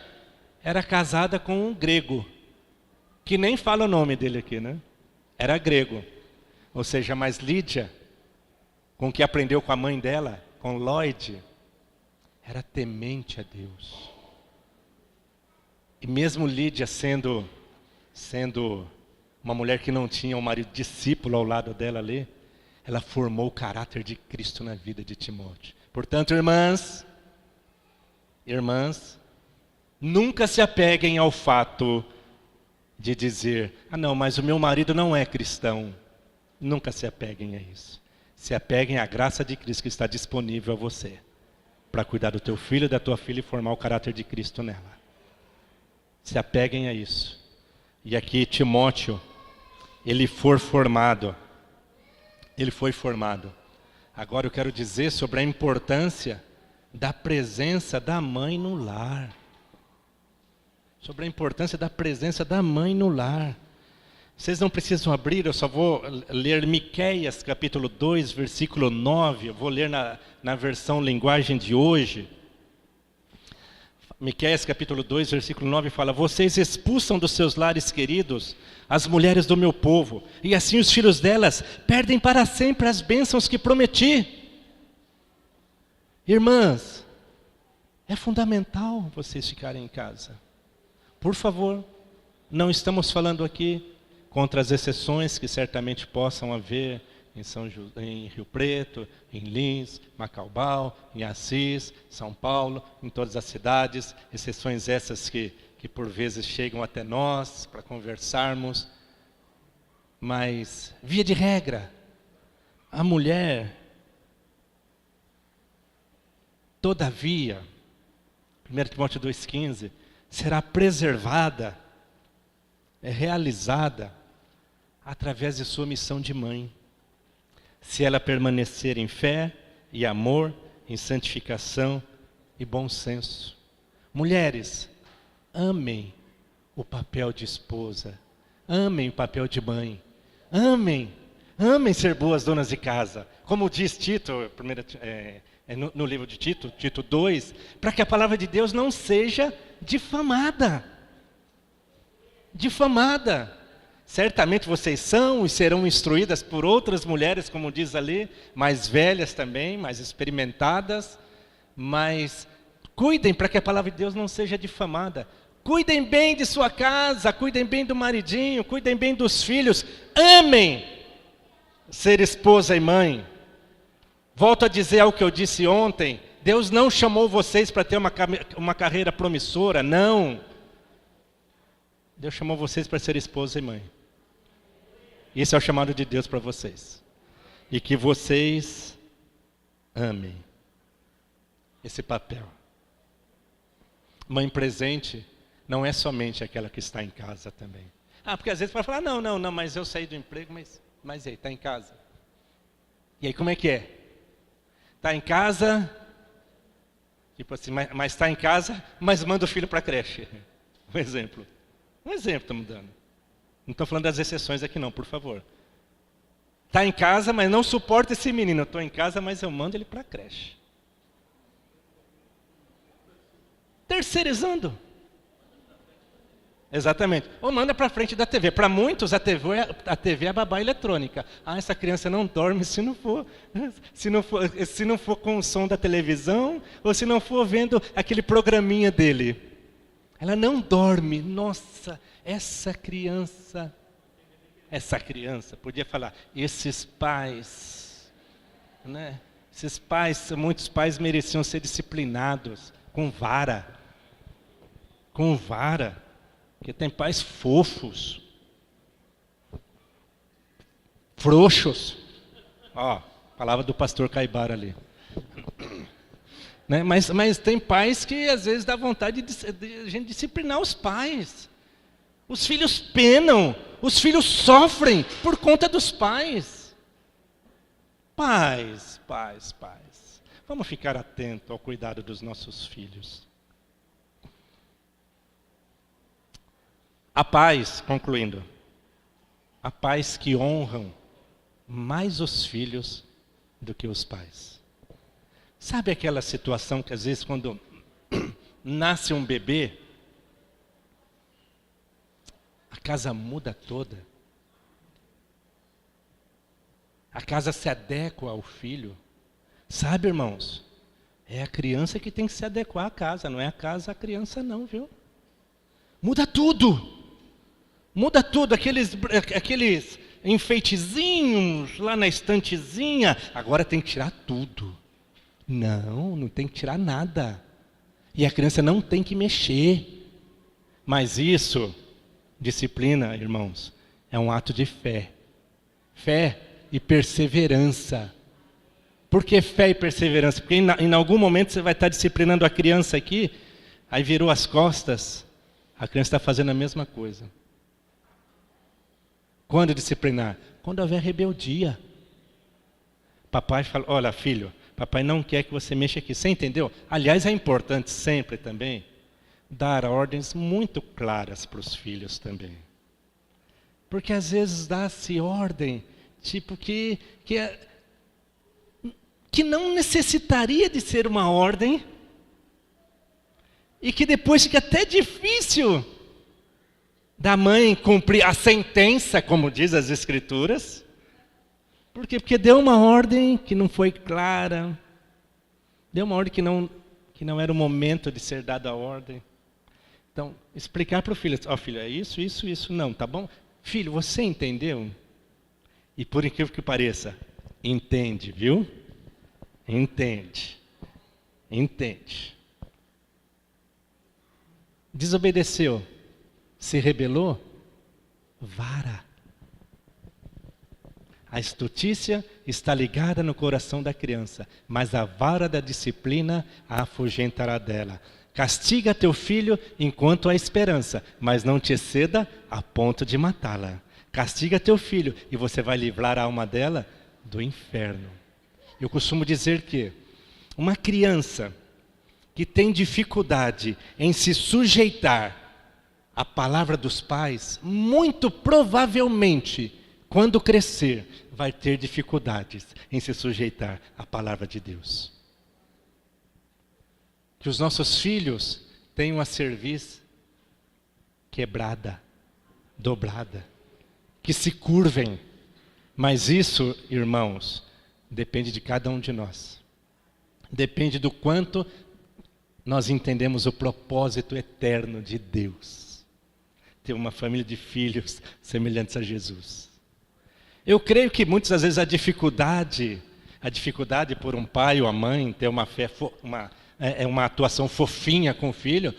era casada com um grego, que nem fala o nome dele aqui, né? Era grego. Ou seja, mas Lídia, com o que aprendeu com a mãe dela, com Lloyd, era temente a Deus. E mesmo Lídia sendo uma mulher que não tinha um marido discípulo ao lado dela ali, ela formou o caráter de Cristo na vida de Timóteo. Portanto, irmãs, nunca se apeguem ao fato de dizer, não, mas o meu marido não é cristão. Nunca se apeguem a isso. Se apeguem à graça de Cristo que está disponível a você, para cuidar do teu filho e da tua filha e formar o caráter de Cristo nela. Se apeguem a isso. E aqui Timóteo, ele foi formado. Agora eu quero dizer sobre a importância da presença da mãe no lar. Vocês não precisam abrir, eu só vou ler Miqueias capítulo 2, versículo 9, eu vou ler na versão linguagem de hoje. Miqueias capítulo 2, versículo 9 fala, vocês expulsam dos seus lares queridos as mulheres do meu povo, e assim os filhos delas perdem para sempre as bênçãos que prometi. Irmãs, é fundamental vocês ficarem em casa. Por favor, não estamos falando aqui contra as exceções que certamente possam haver em Rio Preto, em Lins, Macaubal, em Assis, São Paulo, em todas as cidades, exceções essas que por vezes chegam até nós para conversarmos, mas, via de regra, a mulher, todavia, 1 Timóteo 2,15, será preservada, realizada, através de sua missão de mãe. Se ela permanecer em fé e amor, em santificação e bom senso. Mulheres, amem o papel de esposa, amem o papel de mãe, amem ser boas donas de casa. Como diz Tito, no livro de Tito 2, para que a palavra de Deus não seja difamada. Certamente vocês são e serão instruídas por outras mulheres, como diz ali, mais velhas também, mais experimentadas, mas cuidem para que a palavra de Deus não seja difamada. Cuidem bem de sua casa, cuidem bem do maridinho, cuidem bem dos filhos. Amem ser esposa e mãe. Volto a dizer algo que eu disse ontem, Deus não chamou vocês para ter uma carreira promissora, não. Deus chamou vocês para ser esposa e mãe. Esse é o chamado de Deus para vocês. E que vocês amem esse papel. Mãe presente não é somente aquela que está em casa também. Porque às vezes pode falar, não, mas eu saí do emprego, mas aí, está em casa. E aí como é que é? Está em casa, tipo assim, mas está em casa, mas manda o filho para a creche. Um exemplo estamos dando. Não estou falando das exceções aqui não, por favor. Está em casa, mas não suporta esse menino. Eu estou em casa, mas eu mando ele para a creche. Terceirizando. Exatamente. Ou manda para frente da TV. Para muitos, a TV é a babá eletrônica. Essa criança não dorme se não for com o som da televisão, ou se não for vendo aquele programinha dele. Ela não dorme. Nossa, essa criança, podia falar, esses pais, né? Muitos pais mereciam ser disciplinados com vara. Porque tem pais fofos, frouxos. Palavra do pastor Caibara ali. Né? Mas tem pais que às vezes dá vontade de a gente disciplinar os pais. Os filhos penam, os filhos sofrem por conta dos pais. Pais. Vamos ficar atentos ao cuidado dos nossos filhos. Há pais, concluindo, há pais que honram mais os filhos do que os pais. Sabe aquela situação que às vezes quando nasce um bebê, a casa muda toda? A casa se adequa ao filho. Sabe, irmãos? É a criança que tem que se adequar à casa, não é a casa a criança não, viu? Muda tudo. Muda tudo, aqueles enfeitezinhos lá na estantezinha, agora tem que tirar tudo. Não tem que tirar nada. E a criança não tem que mexer. Mas isso, disciplina, irmãos, é um ato de fé. Fé e perseverança. Por que fé e perseverança? Porque em algum momento você vai estar disciplinando a criança aqui, aí virou as costas, a criança está fazendo a mesma coisa. Quando disciplinar? Quando houver rebeldia. Papai fala, olha filho, papai não quer que você mexa aqui. Você entendeu? Aliás, é importante sempre também dar ordens muito claras para os filhos também. Porque às vezes dá-se ordem, tipo que não necessitaria de ser uma ordem, e que depois fica até difícil da mãe cumprir a sentença, como diz as Escrituras. Por quê? Porque deu uma ordem que não foi clara, deu uma ordem que não era o momento de ser dada a ordem. Então, explicar para o filho, filho, é isso, não, tá bom? Filho, você entendeu? E por incrível que pareça, entende, viu? Entende. Desobedeceu, se rebelou, vara. A estutícia está ligada no coração da criança, mas a vara da disciplina a afugentará dela. Castiga teu filho enquanto há esperança, mas não te exceda a ponto de matá-la. Castiga teu filho e você vai livrar a alma dela do inferno. Eu costumo dizer que uma criança que tem dificuldade em se sujeitar à palavra dos pais, muito provavelmente, quando crescer, vai ter dificuldades em se sujeitar à palavra de Deus. Que os nossos filhos tenham a cerviz quebrada, dobrada, que se curvem. Mas isso, irmãos, depende de cada um de nós. Depende do quanto nós entendemos o propósito eterno de Deus. Ter uma família de filhos semelhantes a Jesus. Eu creio que muitas das vezes a dificuldade por um pai ou a mãe ter uma fé, uma atuação fofinha com o filho,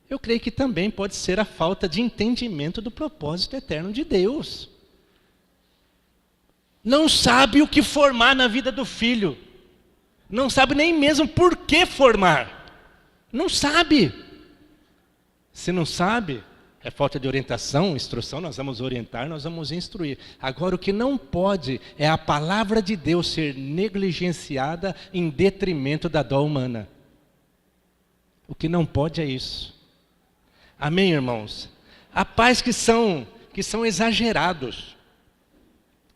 eu creio que também pode ser a falta de entendimento do propósito eterno de Deus. Não sabe o que formar na vida do filho. Não sabe nem mesmo por que formar. Não sabe. Se não sabe, é falta de orientação, instrução, nós vamos orientar, nós vamos instruir. Agora, o que não pode é a palavra de Deus ser negligenciada em detrimento da dó humana. O que não pode é isso. Amém, irmãos? Há pais que são exagerados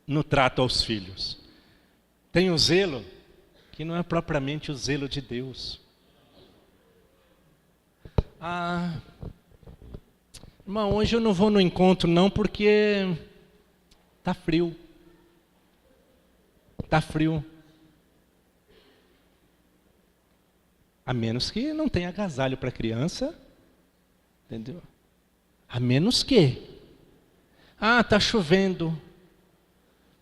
no trato aos filhos. Tem o zelo, que não é propriamente o zelo de Deus. Irmão, hoje eu não vou no encontro não, porque está frio. Está frio. A menos que não tenha agasalho para criança. Entendeu? A menos que. Está chovendo.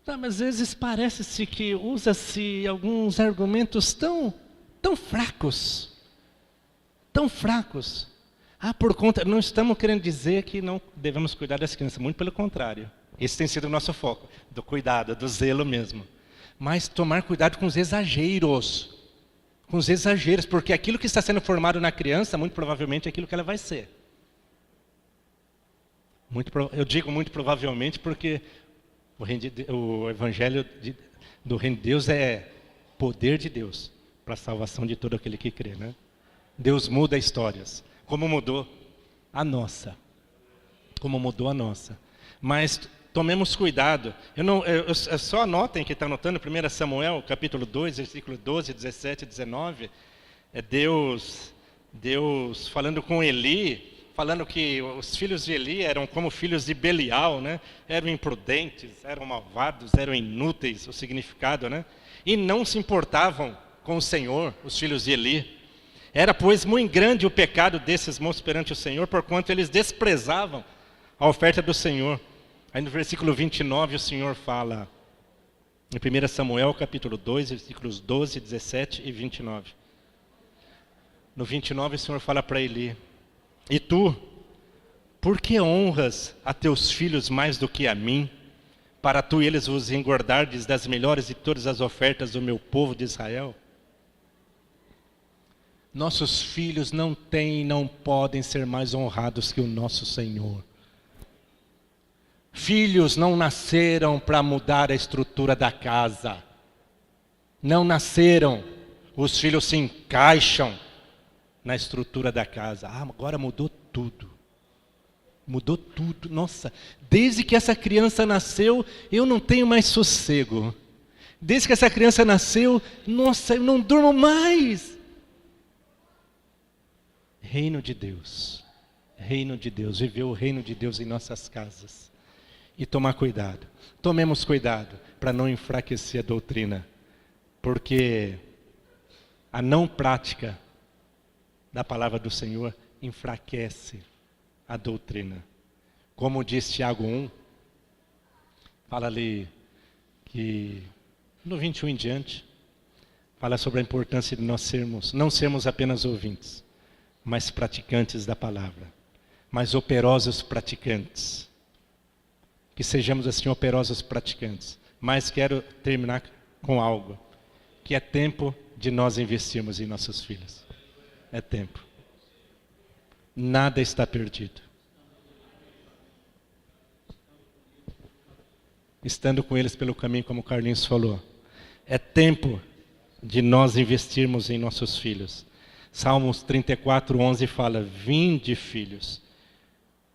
Mas às vezes parece-se que usa-se alguns argumentos tão fracos. Tão fracos. Por conta, não estamos querendo dizer que não devemos cuidar das crianças, muito pelo contrário. Esse tem sido o nosso foco, do cuidado, do zelo mesmo. Mas tomar cuidado com os exageros. com os exageros, porque aquilo que está sendo formado na criança, muito provavelmente é aquilo que ela vai ser. Eu digo muito provavelmente porque o evangelho do reino de Deus é poder de Deus para a salvação de todo aquele que crê, né? Deus muda histórias, como mudou a nossa. Como mudou a nossa. Mas tomemos cuidado. Só anotem que está anotando 1 Samuel, capítulo 2, versículo 12, 17 e 19. É Deus falando com Eli, falando que os filhos de Eli eram como filhos de Belial, né? Eram imprudentes, eram malvados, eram inúteis, o significado, né? E não se importavam com o Senhor, os filhos de Eli. Era, pois, muito grande o pecado desses moços perante o Senhor, porquanto eles desprezavam a oferta do Senhor. Aí no versículo 29 o Senhor fala, em 1 Samuel capítulo 2, versículos 12, 17 e 29. No 29 o Senhor fala para Eli: e tu, por que honras a teus filhos mais do que a mim, para tu e eles vos engordardes das melhores de todas as ofertas do meu povo de Israel? Nossos filhos não podem ser mais honrados que o nosso Senhor. Filhos não nasceram para mudar a estrutura da casa. Não nasceram. Os filhos se encaixam na estrutura da casa. Agora mudou tudo. Mudou tudo. Nossa, desde que essa criança nasceu, eu não tenho mais sossego. Desde que essa criança nasceu, nossa, eu não durmo mais. Reino de Deus. Reino de Deus. Viver o reino de Deus em nossas casas. E tomar cuidado. Tomemos cuidado para não enfraquecer a doutrina. Porque a não prática da palavra do Senhor enfraquece a doutrina. Como diz Tiago 1, fala ali que no 21 em diante, fala sobre a importância de nós não sermos apenas ouvintes, mas praticantes da palavra, mas operosos praticantes. Que sejamos assim operosos praticantes. Mas quero terminar com algo, que é tempo de nós investirmos em nossos filhos. É tempo. Nada está perdido. Estando com eles pelo caminho, como o Carlinhos falou. É tempo de nós investirmos em nossos filhos. Salmos 34, 11 fala: vinde, filhos,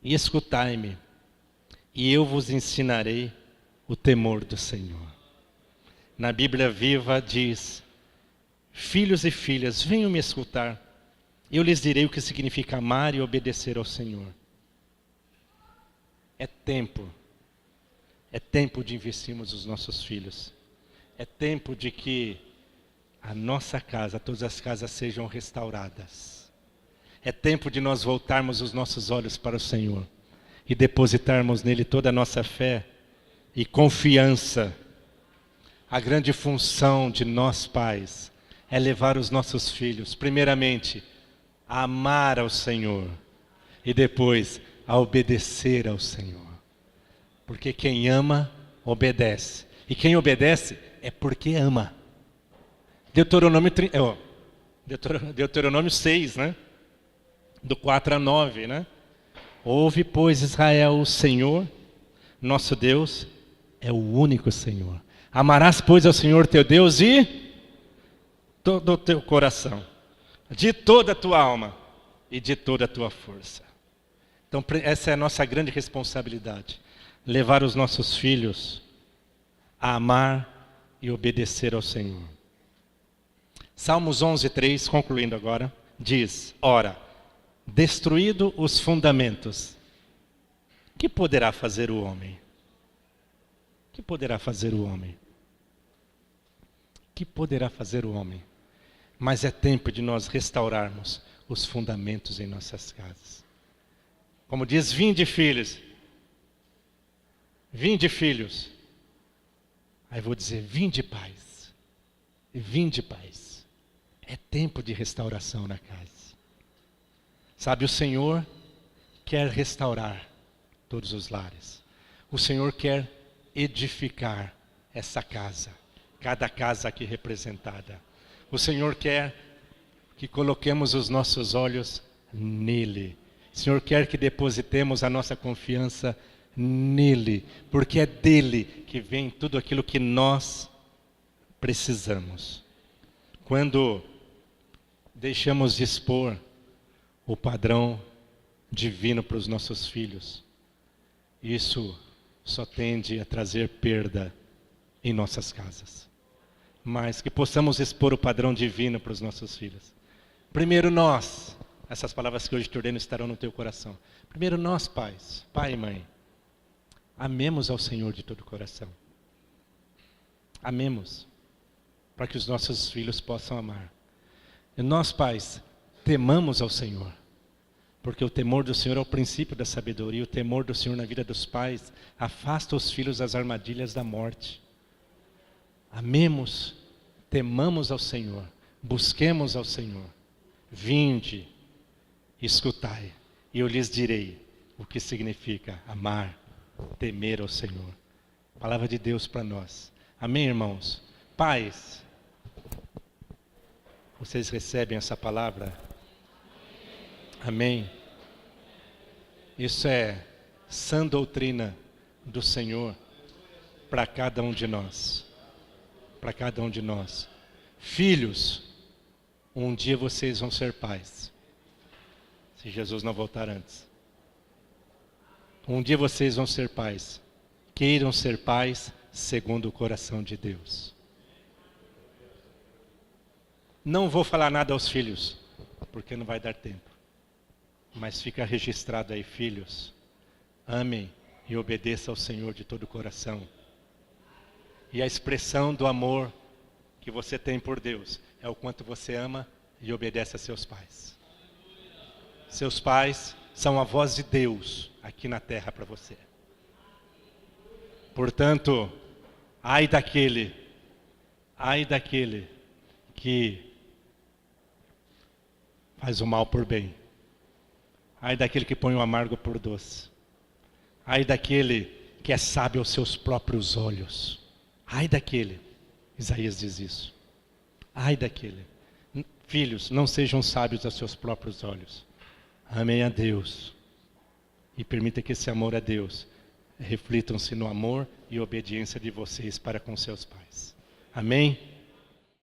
e escutai-me, e eu vos ensinarei o temor do Senhor. Na Bíblia Viva diz: filhos e filhas, venham me escutar. Eu lhes direi o que significa amar e obedecer ao Senhor. É tempo de investirmos os nossos filhos. É tempo de que a nossa casa, todas as casas sejam restauradas. É tempo de nós voltarmos os nossos olhos para o Senhor e depositarmos nele toda a nossa fé e confiança. A grande função de nós pais é levar os nossos filhos, primeiramente, a amar ao Senhor e depois a obedecer ao Senhor. Porque quem ama, obedece. E quem obedece é porque ama. Deuteronômio 6, né? Do 4 a 9, né? Ouve, pois, Israel, o Senhor, nosso Deus, é o único Senhor. Amarás, pois, ao Senhor teu Deus e todo o teu coração, de toda a tua alma e de toda a tua força. Então, essa é a nossa grande responsabilidade. Levar os nossos filhos a amar e obedecer ao Senhor. Salmos 11:3, concluindo agora, diz: ora, destruído os fundamentos, que poderá fazer o homem? Que poderá fazer o homem? Que poderá fazer o homem? Mas é tempo de nós restaurarmos os fundamentos em nossas casas. Como diz: vinde, filhos. Vinde, filhos. Aí vou dizer: vinde, pais. Vinde, pais. É tempo de restauração na casa. Sabe, o Senhor quer restaurar todos os lares. O Senhor quer edificar essa casa. Cada casa aqui representada. O Senhor quer que coloquemos os nossos olhos nele. O Senhor quer que depositemos a nossa confiança nele, porque é dele que vem tudo aquilo que nós precisamos. Quando deixamos de expor o padrão divino para os nossos filhos, isso só tende a trazer perda em nossas casas. Mas que possamos expor o padrão divino para os nossos filhos. Primeiro nós, essas palavras que hoje te ordeno estarão no teu coração. Primeiro nós, pais, pai e mãe, amemos ao Senhor de todo o coração. Amemos, para que os nossos filhos possam amar. E nós, pais, temamos ao Senhor, porque o temor do Senhor é o princípio da sabedoria. O temor do Senhor na vida dos pais afasta os filhos das armadilhas da morte. Amemos, temamos ao Senhor, busquemos ao Senhor. Vinde, escutai, e eu lhes direi o que significa amar, temer ao Senhor. Palavra de Deus para nós. Amém, irmãos? Pais, vocês recebem essa palavra? Amém? Isso é sã doutrina do Senhor para cada um de nós. Para cada um de nós. Filhos, um dia vocês vão ser pais. Se Jesus não voltar antes. Um dia vocês vão ser pais. Queiram ser pais segundo o coração de Deus. Não vou falar nada aos filhos, porque não vai dar tempo. Mas fica registrado aí, filhos. Amem e obedeçam ao Senhor de todo o coração. E a expressão do amor que você tem por Deus é o quanto você ama e obedece a seus pais. Seus pais são a voz de Deus aqui na terra para você. Portanto, ai daquele que faz o mal por bem. Ai daquele que põe o amargo por doce. Ai daquele que é sábio aos seus próprios olhos. Ai daquele, Isaías diz isso. Ai daquele. Filhos, não sejam sábios aos seus próprios olhos. Amem a Deus. E permita que esse amor a Deus reflitam-se no amor e obediência de vocês para com seus pais. Amém?